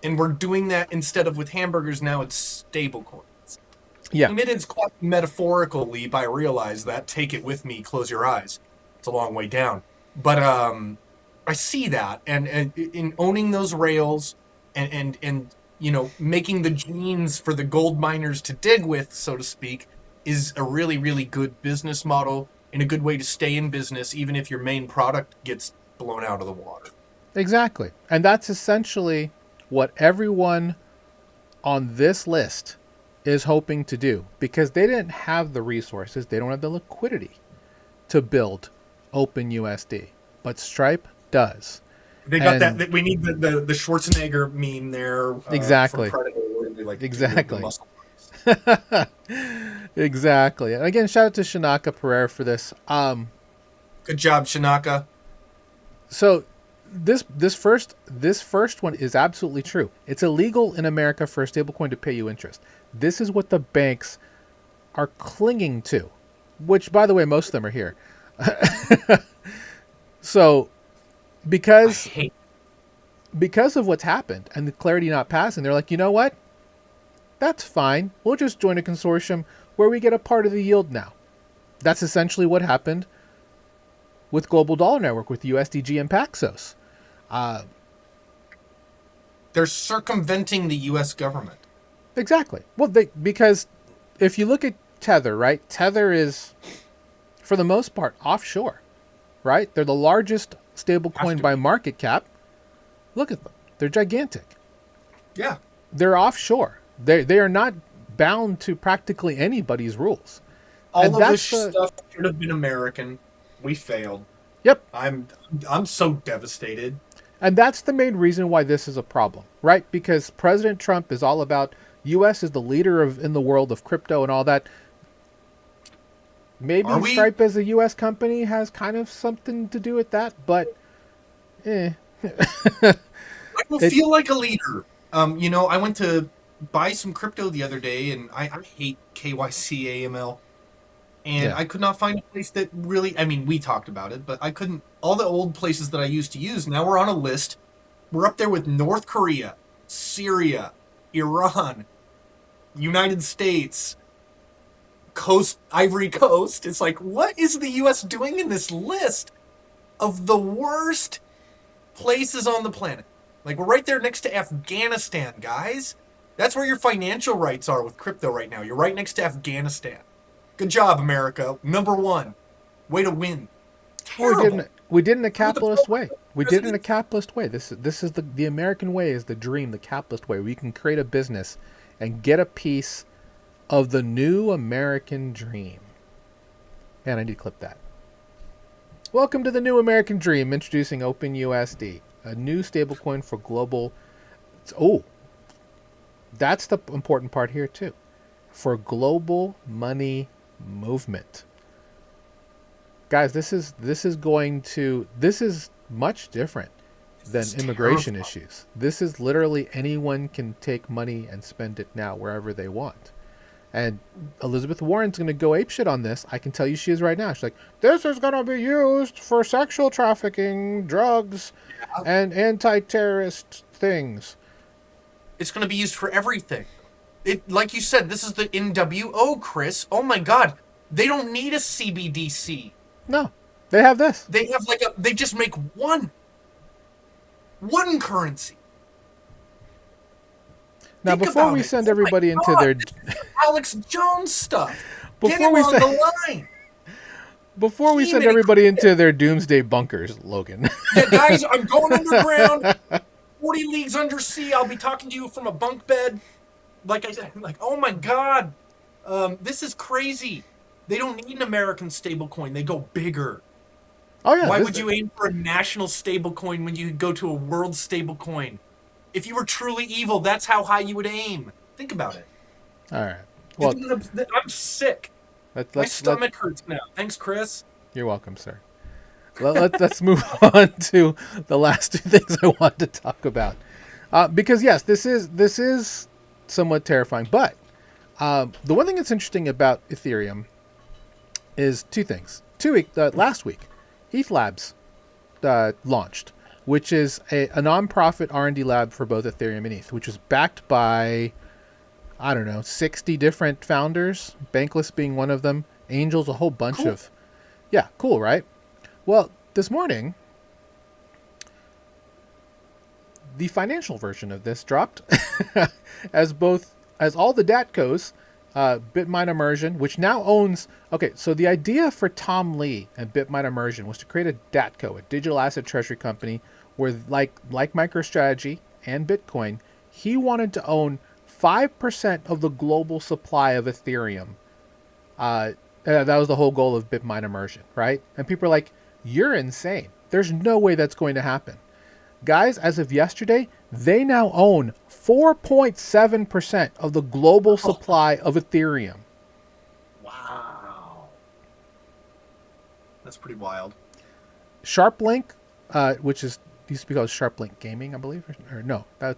And we're doing that instead of with hamburgers now, it's stable coins. Yeah. And it is quite metaphorical, Leap. I realize that. Take it with me, close your eyes. It's a long way down. But I see that, and in owning those rails and making the genes for the gold miners to dig with, so to speak, is a really, really good business model and a good way to stay in business, even if your main product gets blown out of the water. Exactly. And that's essentially what everyone on this list is hoping to do, because they didn't have the resources, they don't have the liquidity to build OpenUSD, but Stripe does. They got that. We need the Schwarzenegger meme there. Exactly. From Predator, like exactly. The exactly. And again, shout out to Shanaka Pereira for this. Good job, Shanaka. So this first one is absolutely true. It's illegal in America for a stablecoin to pay you interest. This is what the banks are clinging to, which, by the way, most of them are here. So because of what's happened and the clarity not passing, they're like, you know what? That's fine. We'll just join a consortium where we get a part of the yield now. That's essentially what happened with Global Dollar Network, with USDG and Paxos. They're circumventing the U.S. government. Exactly. Well, because if you look at Tether, right? Tether is, for the most part, offshore, right? They're the largest stablecoin by market cap. Look at them. They're gigantic. Yeah. They're offshore. They are not bound to practically anybody's rules. All of this stuff should have been American. We failed. Yep. I'm so devastated. And that's the main reason why this is a problem, right? Because President Trump is all about U.S. is the leader in the world of crypto and all that. Maybe Stripe as a U.S. company has kind of something to do with that, but I will It feel like a leader. I went to buy some crypto the other day, and I hate KYC AML, and yeah. I could not find a place that really. I mean, we talked about it, but I couldn't. All the old places that I used to use, now we're on a list. We're up there with North Korea, Syria, Iran, United States, Ivory Coast. It's like, what is the U.S. doing in this list of the worst places on the planet? Like, we're right there next to Afghanistan, guys. That's where your financial rights are with crypto right now. You're right next to Afghanistan. Good job, America. Number one. Way to win. Well, Terrible. we did it in a Look at the capitalist way. We did it in a president. capitalist way. This is the American way is the dream, the capitalist way. We can create a business and get a piece of the new American dream. Man, I need to clip that. Welcome to the new American dream, introducing OpenUSD, a new stablecoin for global. Oh, that's the important part here too. For global money movement. Guys, this is much different than This is immigration terrifying. issues. This is literally anyone can take money and spend it now wherever they want. And Elizabeth Warren's going to go apeshit on this. I can tell you she is right now. She's like, this is going to be used for sexual trafficking, drugs, and anti-terrorist things. It's going to be used for everything. Like you said, this is the NWO, Chris. Oh my God. They don't need a CBDC. No, they have this. They have they just make one currency. Now, Think before about we it. send Oh my everybody into God, their, this is Alex Jones stuff. Get before him we on send, the line. before we Team send it. everybody into their doomsday bunkers, Logan. Yeah, guys, I'm going underground, 40 leagues under sea. I'll be talking to you from a bunk bed. Like I said, like, oh my God. This is crazy. They don't need an American stablecoin. They go bigger. Oh yeah, Why this. would you aim for a national stablecoin when you go to a world stablecoin? If you were truly evil, that's how high you would aim. Think about it. All right. Well, I'm sick. My let. stomach hurts now. Thanks, Chris. You're welcome, sir. Let's move on to the last two things I want to talk about. Because yes, this is somewhat terrifying. But the one thing that's interesting about Ethereum is two things. Last week, ETH Labs launched, which is a nonprofit R&D lab for both Ethereum and ETH, which is backed by, I don't know, 60 different founders, Bankless being one of them, Angels, a whole bunch Cool. of. Yeah, cool, right? Well, this morning, the financial version of this dropped as all the DATCOs, Bitmine Immersion, which now owns. Okay, so the idea for Tom Lee and Bitmine Immersion was to create a DATCO, a digital asset treasury company, where like MicroStrategy and Bitcoin, he wanted to own 5% of the global supply of Ethereum. That was the whole goal of Bitmine Immersion, right? And people are like, "You're insane. There's no way that's going to happen." Guys, as of yesterday, they now own 4.7% of the global supply of Ethereum. Wow. That's pretty wild. SharpLink, which used to be called SharpLink Gaming, I believe, or no, are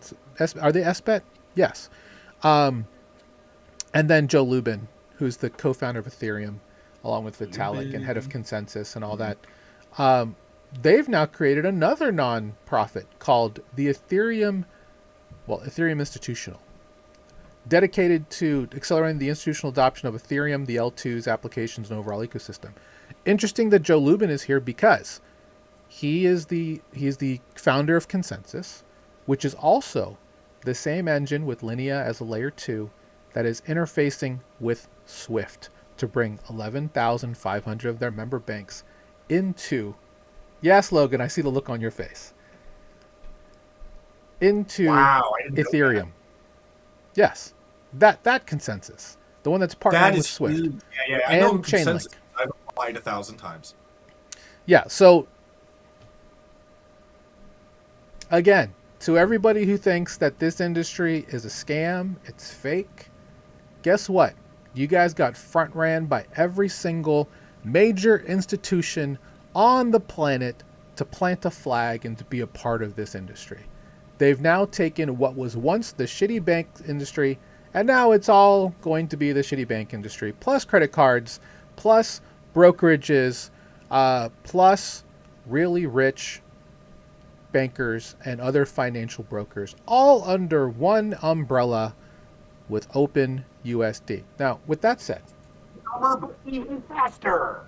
they SBET? Yes. And then Joe Lubin, who's the co-founder of Ethereum, along with Vitalik and head of Consensus and all that. They've now created another non-profit called the Ethereum Institutional, dedicated to accelerating the institutional adoption of Ethereum, the L2's applications, and overall ecosystem. Interesting that Joe Lubin is here because he's the founder of Consensus, which is also the same engine with Linea as a layer 2 that is interfacing with Swift to bring 11,500 of their member banks into. Yes, Logan, I see the look on your face. Into Wow, I didn't know Ethereum. Yes, that Consensus, the one that's partnering that with is Swift huge. Yeah. I know and Consensus. Chainlink. I've applied 1,000 times. Yeah, so again, to everybody who thinks that this industry is a scam, it's fake, guess what? You guys got front ran by every single major institution on the planet to plant a flag and to be a part of this industry. They've now taken what was once the shitty bank industry, and now it's all going to be the shitty bank industry, plus credit cards, plus brokerages, plus really rich bankers and other financial brokers, all under one umbrella with open USD. Now, with that said, Even faster.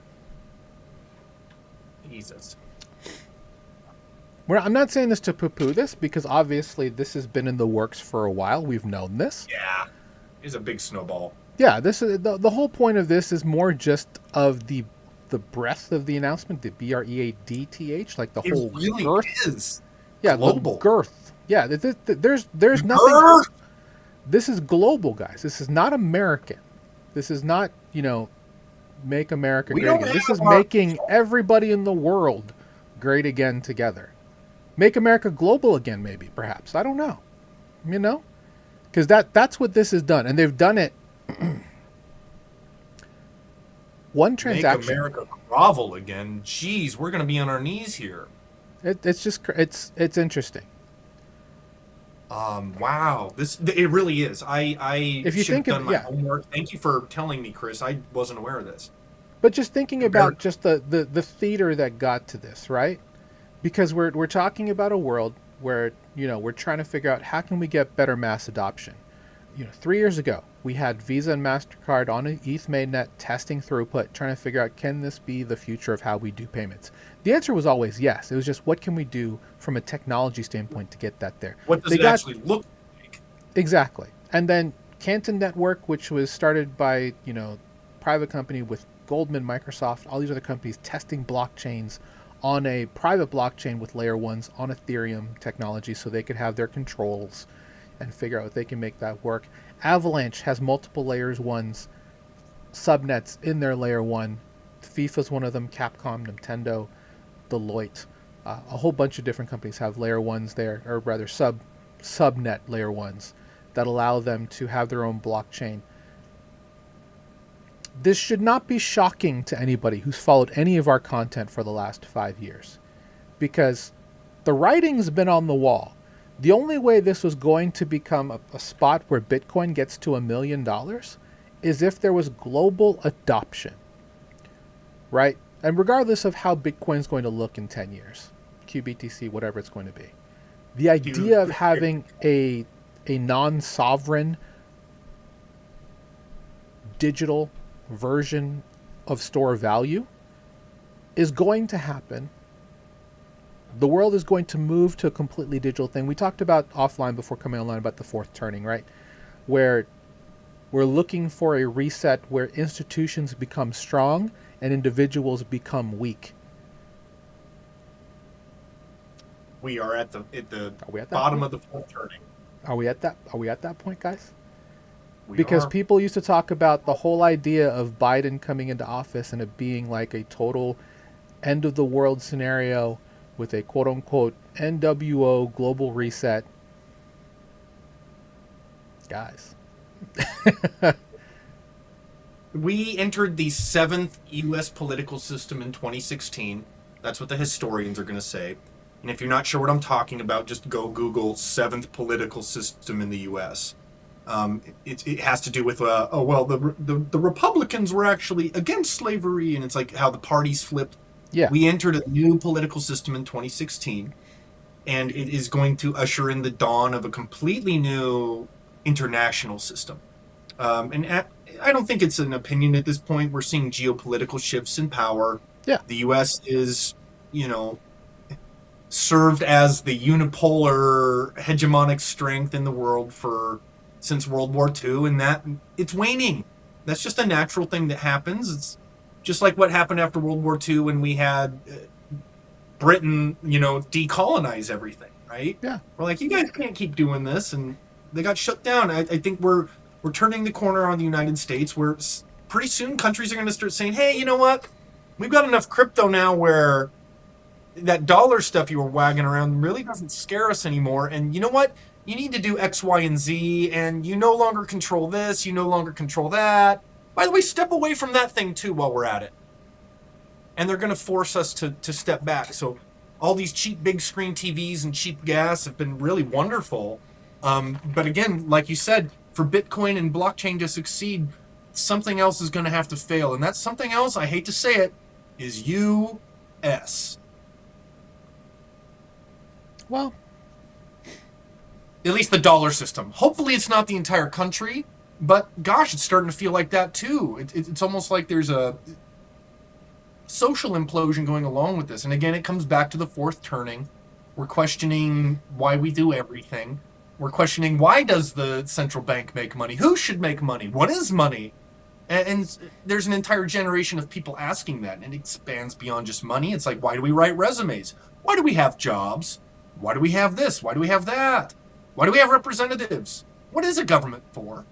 Jesus. I'm not saying this to poo-poo this, because obviously this has been in the works for a while. We've known this. Yeah, it's a big snowball. Yeah, this is the whole point of this is more just of the breadth of the announcement, the BREADTH, like the whole really girth. Is yeah, global. The girth. Yeah, there's nothing. Girth. This is global, guys. This is not American. This is not, make America great again. This is making everybody in the world great again together. Make America global again, maybe, perhaps. I don't know. Because that's what this has done. And they've done it one transaction. Make America grovel again. Jeez, we're going to be on our knees here. It's interesting. Wow, it really is. I if you should have done my yeah. homework. Thank you for telling me, Chris. I wasn't aware of this. But just thinking about just the theater that got to this, right? Because we're talking about a world where we're trying to figure out how can we get better mass adoption. 3 years ago we had Visa and MasterCard on an ETH mainnet testing throughput, trying to figure out, can this be the future of how we do payments? The answer was always yes. It was just, what can we do from a technology standpoint to get that there? What does it actually look like? Exactly. And then Canton Network, which was started by private company with Goldman, Microsoft, all these other companies testing blockchains on a private blockchain with layer ones on Ethereum technology so they could have their controls and figure out if they can make that work. Avalanche has multiple layers ones, subnets in their layer one. FIFA's one of them, Capcom, Nintendo, Deloitte. A whole bunch of different companies have layer ones there, or rather subnet layer ones that allow them to have their own blockchain. This should not be shocking to anybody who's followed any of our content for the last 5 years, because the writing's been on the wall. The only way this was going to become a spot where Bitcoin gets to $1 million is if there was global adoption, right? And regardless of how Bitcoin's going to look in 10 years, QBTC, whatever it's going to be, the idea of having a non-sovereign digital version of store value is going to happen. The world is going to move to a completely digital thing. We talked about offline before coming online about the fourth turning, right? Where we're looking for a reset where institutions become strong and individuals become weak. We are at the bottom of the fourth turning. Are we at that point, guys? Because people used to talk about the whole idea of Biden coming into office and it being like a total end of the world scenario with a quote unquote NWO global reset. Guys. We entered the 7th U.S. political system in 2016. That's what the historians are going to say. And if you're not sure what I'm talking about, just go Google 7th political system in the U.S. It has to do with, the Republicans were actually against slavery, and it's like how the parties flipped. Yeah. We entered a new political system in 2016, and it is going to usher in the dawn of a completely new international system. I don't think it's an opinion at this point. We're seeing geopolitical shifts in power. Yeah. The U.S. is, served as the unipolar hegemonic strength in the world since World War II, and that it's waning. That's just a natural thing that happens. It's just like what happened after World War II when we had Britain, decolonize everything, right? Yeah. We're like, you guys can't keep doing this, and they got shut down. I think we're turning the corner on the United States, where pretty soon countries are going to start saying, hey, you know what? We've got enough crypto now where that dollar stuff you were wagging around really doesn't scare us anymore. And you know what? You need to do X, Y, and Z, and you no longer control this, you no longer control that. By the way, step away from that thing too while we're at it. And they're going to force us to step back. So all these cheap big screen TVs and cheap gas have been really wonderful. But again, like you said, for Bitcoin and blockchain to succeed, something else is going to have to fail. And that something else, I hate to say it, is US. Well, At least the dollar system. Hopefully it's not the entire country, but gosh, it's starting to feel like that too. It's almost like there's a social implosion going along with this. And again, it comes back to the fourth turning. We're questioning why we do everything. We're questioning, why does the central bank make money? Who should make money? What is money? And there's an entire generation of people asking that, and it expands beyond just money. It's like, why do we write resumes? Why do we have jobs? Why do we have this? Why do we have that? Why do we have representatives? What is a government for?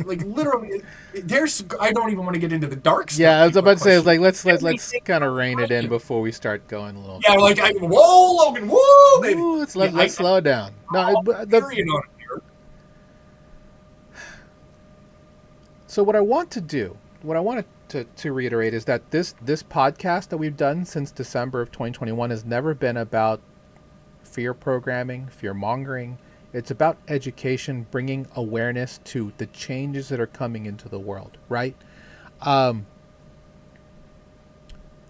Like, literally, I don't even want to get into the dark stuff. yeah, I was about to say, it's like, let's Everything kind of rein it in question. before we start going a little. Yeah, like, whoa, Logan, whoa, baby. Ooh, let's Yeah, slow down. No, I'll but period on it here. so what I want to reiterate is that this podcast that we've done since December of 2021 has never been about fear programming, fear mongering. It's about education, bringing awareness to the changes that are coming into the world, right? The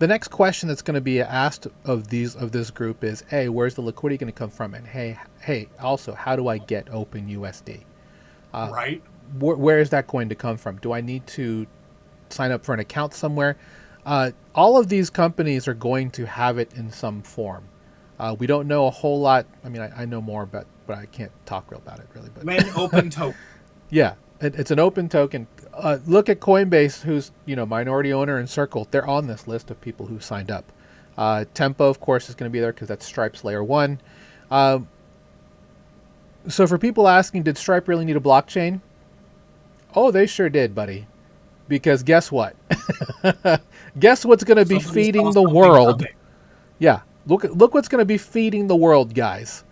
next question that's going to be asked of this group is, hey, where's the liquidity going to come from? And hey, also, how do I get Open USD? Right? Where is that going to come from? Do I need to sign up for an account somewhere? All of these companies are going to have it in some form. We don't know a whole lot. I mean, I know more, but I can't talk real about it, really. But When open token. yeah, it's an open token. Look at Coinbase, who's minority owner and Circle. They're on this list of people who signed up. Tempo, of course, is going to be there because that's Stripe's layer 1. So for people asking, did Stripe really need a blockchain? Oh, they sure did, buddy. Because guess what? Guess what's going to be Somebody feeding saw the something world? coming. Yeah, look what's going to be feeding the world, guys,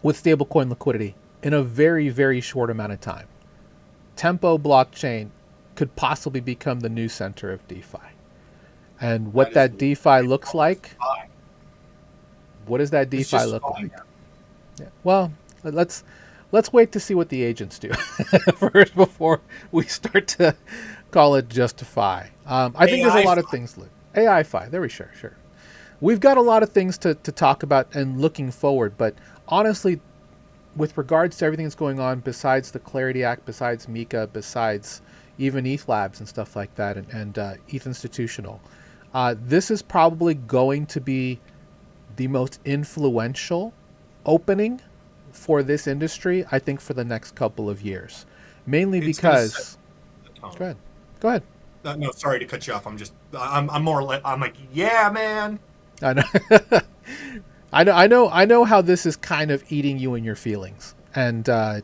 with stablecoin liquidity in a very, very short amount of time. Tempo blockchain could possibly become the new center of DeFi. And what that DeFi looks like, what does that It's DeFi just look fine. like? Yeah. Well, let's wait to see what the agents do first before we start to call it justify. I think there's a lot of things. AI-fi, there we sure. We've got a lot of things to talk about and looking forward, but honestly, with regards to everything that's going on, besides the Clarity Act, besides MiCA, besides even ETH Labs and stuff like that, and ETH Institutional, this is probably going to be the most influential opening for this industry, I think, for the next couple of years. Mainly It's gonna because... set the tone. Go ahead. No, sorry to cut you off. I'm more like, I'm like, yeah, man. I know. I know how this is kind of eating you in your feelings. And I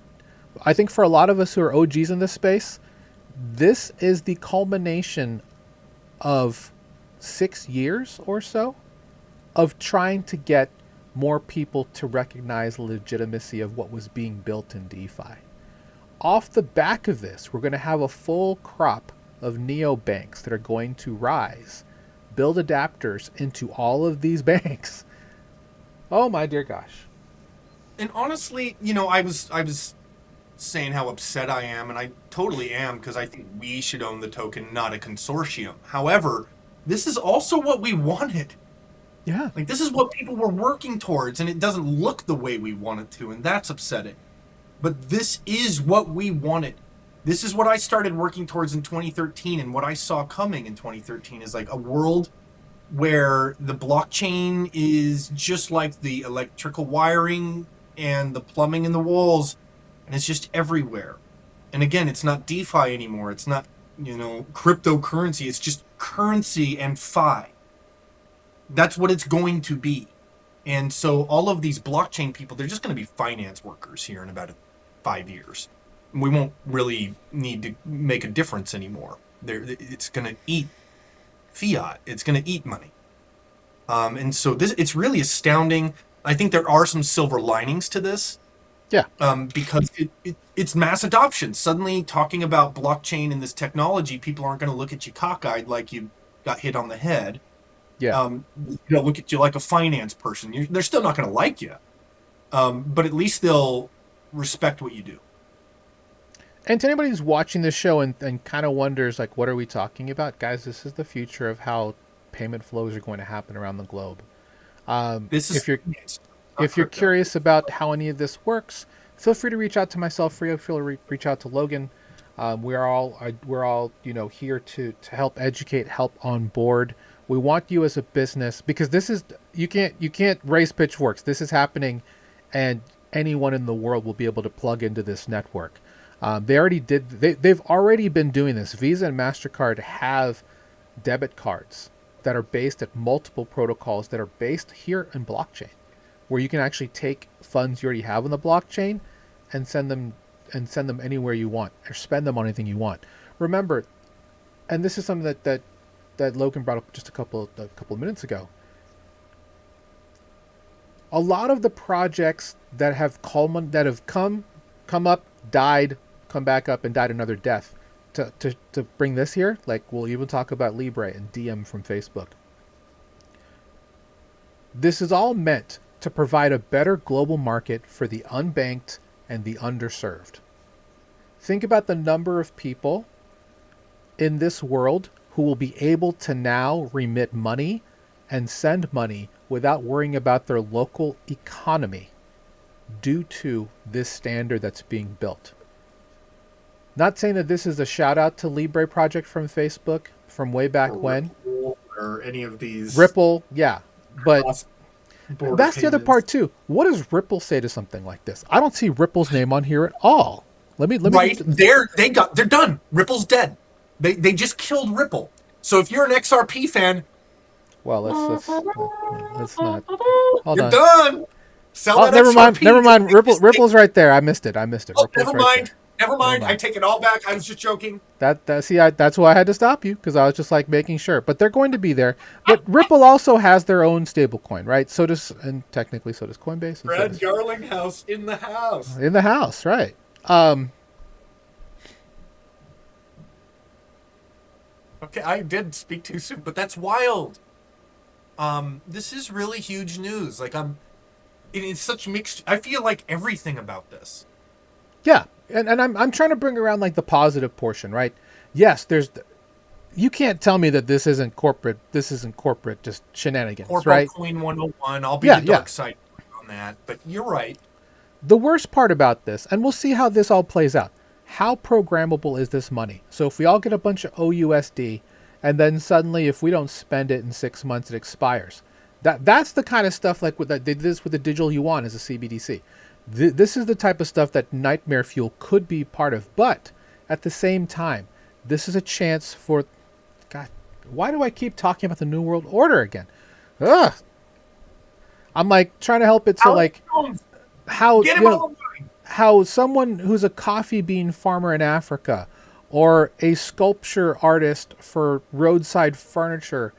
think for a lot of us who are OGs in this space, this is the culmination of 6 years or so of trying to get more people to recognize the legitimacy of what was being built in DeFi. Off the back of this, we're going to have a full crop of neobanks that are going to rise, build adapters into all of these banks. Oh my dear gosh. And honestly, I was saying how upset I am, and I totally am, because I think we should own the token, not a consortium. However, this is also what we wanted. Yeah. Like, this is what people were working towards, and it doesn't look the way we want it to, and that's upsetting. But this is what we wanted. This is what I started working towards in 2013, and what I saw coming in 2013 is like a world where the blockchain is just like the electrical wiring and the plumbing in the walls, and it's just everywhere. And again, it's not DeFi anymore. It's not, cryptocurrency. It's just currency and fi. That's what it's going to be. And so all of these blockchain people, they're just going to be finance workers here in about 5 years. We won't really need to make a difference anymore. It's going to eat fiat. It's going to eat money. And so it's really astounding. I think there are some silver linings to this. Yeah. Because it's mass adoption. Suddenly, talking about blockchain and this technology, people aren't going to look at you cockeyed like you got hit on the head. Yeah. They'll look at you like a finance person. They're still not going to like you, but at least they'll respect what you do. And to anybody who's watching this show and kind of wonders, like, what are we talking about? Guys, this is the future of how payment flows are going to happen around the globe. This is If you're finance, not if you're crypto. curious about how any of this works, feel free to reach out to myself. Feel free to reach out to Logan. We're all here to help educate, help on board. We want you as a business because this is you can't raise pitchforks. This is happening, and anyone in the world will be able to plug into this network. They already did. They've already been doing this. Visa and Mastercard have debit cards that are based at multiple protocols that are based here in blockchain, where you can actually take funds you already have on the blockchain and send them anywhere you want or spend them on anything you want. Remember, and this is something that Logan brought up just a couple of minutes ago. A lot of the projects that have come up, died, come back up, and died another death. To bring this here, like we'll even talk about Libre and DM from Facebook. This is all meant to provide a better global market for the unbanked and the underserved. Think about the number of people in this world who will be able to now remit money and send money without worrying about their local economy due to this standard that's being built. Not saying that this is a shout out to Libre project from Facebook from way back when. Ripple or any of these Ripple, yeah. But border that's the other payments. part too. What does Ripple say to something like this? I don't see Ripple's name on here at all. Let me Right, just, they're done. Ripple's dead. They just killed Ripple. So if you're an XRP fan, well, let's not. Hold you're on. done. Sell Oh, that never mind. XRP. Never mind. Ripple's right there. I missed it. Ripple's Never right mind. there. Never mind. mind. I take it all back. I was just joking. That's why I had to stop you because I was just like making sure. But they're going to be there. But Ripple also has their own stablecoin, right? And technically so does Coinbase. And Fred Garlinghouse in the house. in the house, right? Okay, I did speak too soon, but that's wild. This is really huge news. Like it's such mixed. I feel like everything about this. Yeah, and I'm trying to bring around like the positive portion, right? Yes, you can't tell me that this isn't corporate. This isn't corporate, just shenanigans, Corpo right? Coin 101. I'll be Yeah, the dark side on that, but you're right. The worst part about this, and we'll see how this all plays out. How programmable is this money? So if we all get a bunch of OUSD, and then suddenly if we don't spend it in 6 months, it expires. That's the kind of stuff like they did this with the digital yuan as a CBDC. This is the type of stuff that Nightmare Fuel could be part of. But at the same time, this is a chance for... God, why do I keep talking about the New World Order again? Ugh. I'm like trying to help it so like how Get him on. how someone who's a coffee bean farmer in Africa or a sculpture artist for roadside furniture,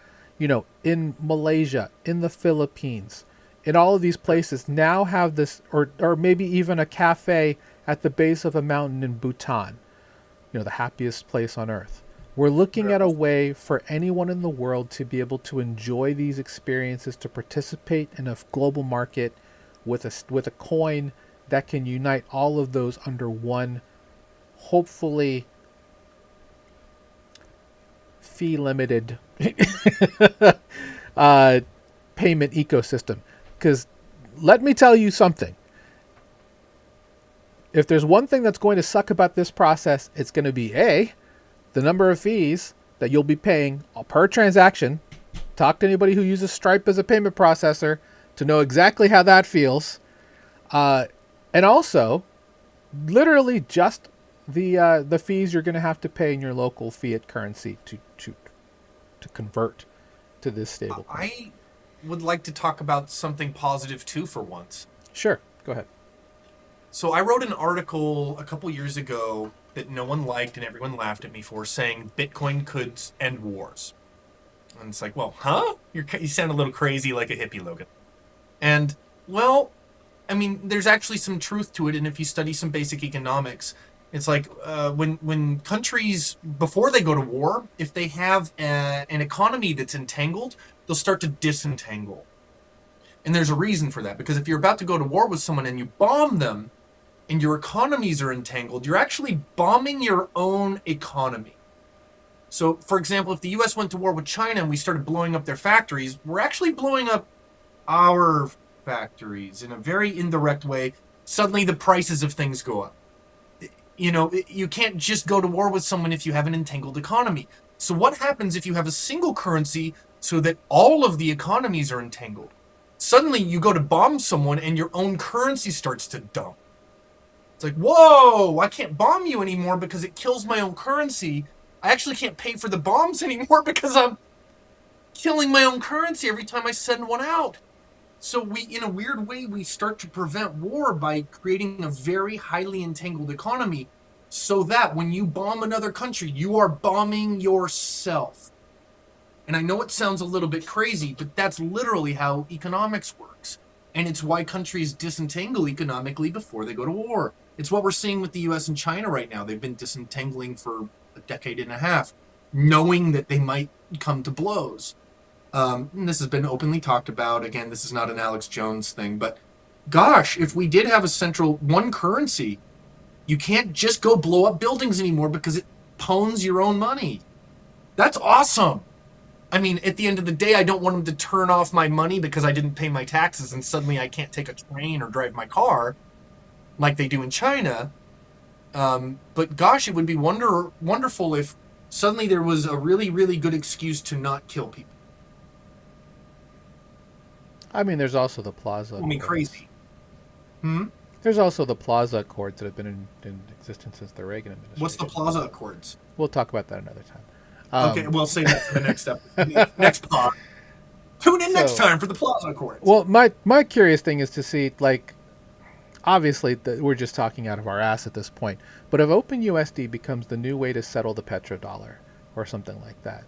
in Malaysia, in the Philippines, in all of these places now have this, or maybe even a cafe at the base of a mountain in Bhutan, the happiest place on earth. We're looking at a way for anyone in the world to be able to enjoy these experiences, to participate in a global market with a coin that can unite all of those under one, hopefully fee limited payment ecosystem. Because let me tell you something. If there's one thing that's going to suck about this process, it's going to be the number of fees that you'll be paying per transaction. Talk to anybody who uses Stripe as a payment processor to know exactly how that feels. And also, literally just the fees you're going to have to pay in your local fiat currency to convert to this stablecoin. I would like to talk about something positive too for once. Sure, go ahead. So I wrote an article a couple years ago that no one liked and everyone laughed at me for, saying Bitcoin could end wars. And it's like, well, huh? You sound a little crazy like a hippie, Logan. And, well, I mean, there's actually some truth to it. And if you study some basic economics, it's like when countries, before they go to war, if they have an economy that's entangled, they'll start to disentangle. And there's a reason for that, because if you're about to go to war with someone and you bomb them and your economies are entangled, you're actually bombing your own economy. So, for example, if the US went to war with China and we started blowing up their factories, we're actually blowing up our factories in a very indirect way. Suddenly the prices of things go up. You can't just go to war with someone if you have an entangled economy. So what happens if you have a single currency so that all of the economies are entangled? Suddenly you go to bomb someone and your own currency starts to dump. It's like, whoa, I can't bomb you anymore because it kills my own currency. I actually can't pay for the bombs anymore because I'm killing my own currency every time I send one out. So in a weird way, we start to prevent war by creating a very highly entangled economy so that when you bomb another country, you are bombing yourself. And I know it sounds a little bit crazy, but that's literally how economics works. And it's why countries disentangle economically before they go to war. It's what we're seeing with the US and China right now. They've been disentangling for a decade and a half, knowing that they might come to blows. And this has been openly talked about. Again, this is not an Alex Jones thing, but gosh, if we did have a central one currency, you can't just go blow up buildings anymore because it pawns your own money. That's awesome. I mean, at the end of the day, I don't want them to turn off my money because I didn't pay my taxes and suddenly I can't take a train or drive my car like they do in China. But gosh, it would be wonderful if suddenly there was a really, really good excuse to not kill people. I mean, there's also the Plaza. I mean, crazy. There's also the Plaza Accords that have been in existence since the Reagan administration. What's the Plaza Accords? We'll talk about that another time. Okay, we'll save that for the next episode. Next pod. Tune in next time for the Plaza Accords. Well, my curious thing is to see, like, obviously we're just talking out of our ass at this point, but if OpenUSD becomes the new way to settle the petrodollar or something like that,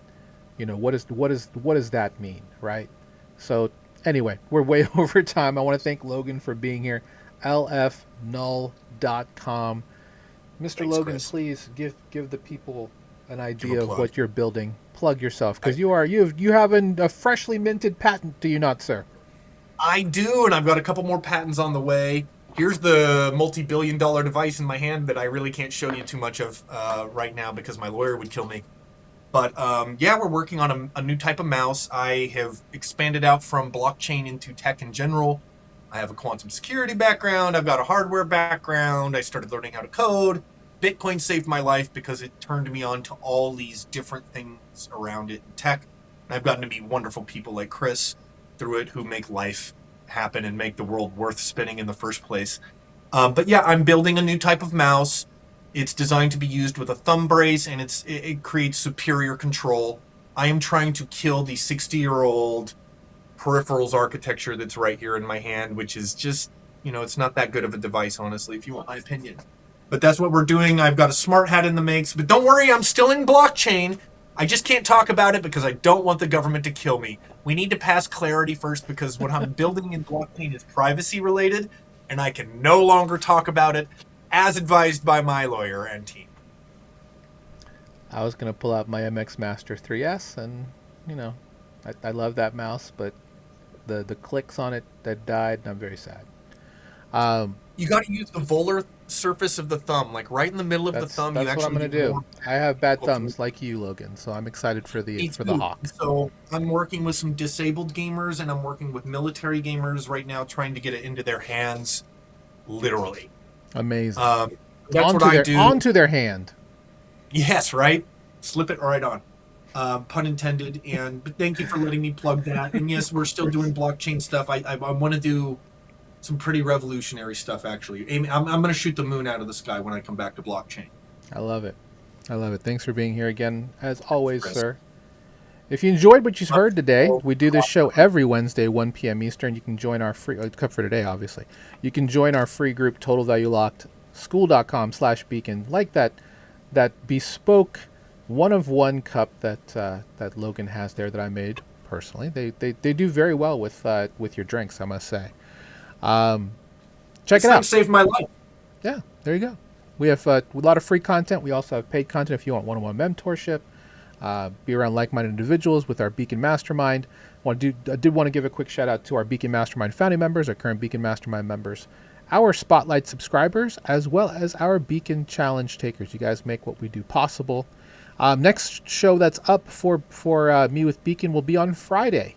what does that mean, right? So anyway, we're way over time. I want to thank Logan for being here. lfnull.com. Mr. Thanks, Logan, Chris. please give the people an idea of what you're building. Plug yourself, because you have a freshly minted patent, do you not, sir? I do, and I've got a couple more patents on the way. Here's the multi-billion-dollar device in my hand that I really can't show you too much of right now because my lawyer would kill me. But yeah, we're working on a new type of mouse. I have expanded out from blockchain into tech in general. I have a quantum security background. I've got a hardware background. I started learning how to code. Bitcoin saved my life because it turned me on to all these different things around it in tech. And I've gotten to meet wonderful people like Chris through it who make life happen and make the world worth spinning in the first place. But yeah, I'm building a new type of mouse. It's designed to be used with a thumb brace, and it creates superior control. I am trying to kill the 60-year-old peripherals architecture that's right here in my hand, which is just, it's not that good of a device, honestly, if you want my opinion. But that's what we're doing. I've got a smart hat in the mix. But don't worry, I'm still in blockchain. I just can't talk about it because I don't want the government to kill me. We need to pass clarity first because what I'm building in blockchain is privacy related, and I can no longer talk about it as advised by my lawyer and team. I was going to pull out my MX Master 3S, and, I love that mouse, but the clicks on it that died, and I'm very sad. You got to use the volar surface of the thumb, like right in the middle of the thumb. That's what I'm going to do. I have bad thumbs like you, Logan, so I'm excited for the Hawk. So I'm working with some disabled gamers, and I'm working with military gamers right now, trying to get it into their hands, literally. Amazing. That's what I do. Onto their hand. Yes, right? Slip it right on. Pun intended. But thank you for letting me plug that. And yes, we're still doing blockchain stuff. I want to do some pretty revolutionary stuff, actually. I'm going to shoot the moon out of the sky when I come back to blockchain. I love it. Thanks for being here again, as always, sir. If you enjoyed what you heard today, we do this show every Wednesday, 1 p.m. Eastern. You can join our free, except for today, obviously. You can join our free group, Total Value Locked, school.com/beacon, like that bespoke one-of-one cup that Logan has there that I made personally. They do very well with your drinks, I must say. Check it out. Saved my life. Yeah, there you go. We have a lot of free content. We also have paid content if you want one-on-one mentorship. be around like-minded individuals with our Beacon Mastermind. I did want to give a quick shout out to our Beacon Mastermind founding members, our current Beacon Mastermind members, our Spotlight subscribers, as well as our Beacon Challenge takers. You guys make what we do possible. Next show that's up for me with Beacon will be on Friday.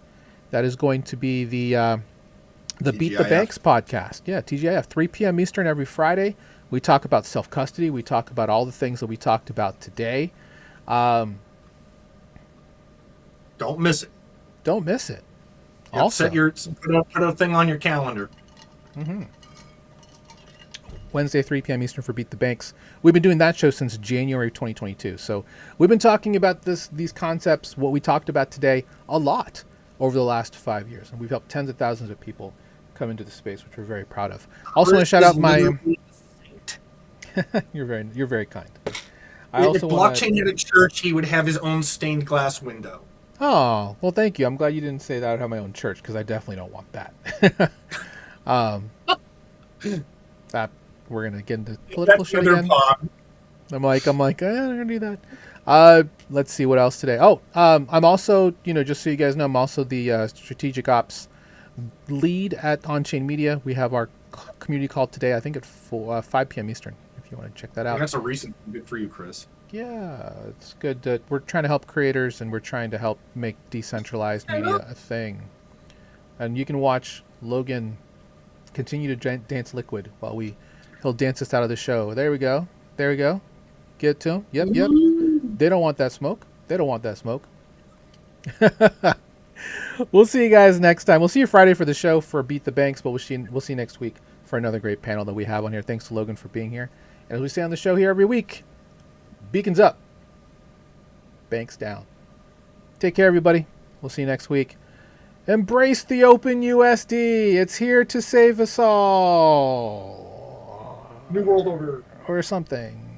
That is going to be the Beat the Banks podcast. Yeah, TGIF, 3 p.m. Eastern every Friday. We talk about self-custody. We talk about all the things that we talked about today. Don't miss it. Don't miss it. Yep, Also, put a thing on your calendar. Mm-hmm. Wednesday, 3 p.m. Eastern for Beat the Banks. We've been doing that show since January 2022. So we've been talking about these concepts, what we talked about today, a lot over the last 5 years. And we've helped tens of thousands of people come into the space, which we're very proud of. Also want to shout out my... You're very kind. If blockchain had a church, he would have his own stained glass window. Oh, well, thank you. I'm glad you didn't say that I would have my own church, because I definitely don't want that. That we're gonna get into political shit again. I'm like, I'm not gonna do that. Let's see what else today. Oh, I'm also, just so you guys know, I'm also the strategic ops lead at On-Chain Media. We have our community call today, I think at 5 p.m. Eastern, if you want to check that out. That's a recent good for you, Chris. Yeah, it's good. We're trying to help creators, and we're trying to help make decentralized media a thing. And you can watch Logan continue to dance liquid while he'll dance us out of the show. There we go. Get it to him. Yep. They don't want that smoke. We'll see you guys next time. We'll see you Friday for the show for Beat the Banks, but we'll see you next week for another great panel that we have on here. Thanks to Logan for being here. And as we say on the show here every week, beacons up, banks down. Take care, everybody. We'll see you next week. Embrace the open USD. It's here to save us all. New World Order. Or something.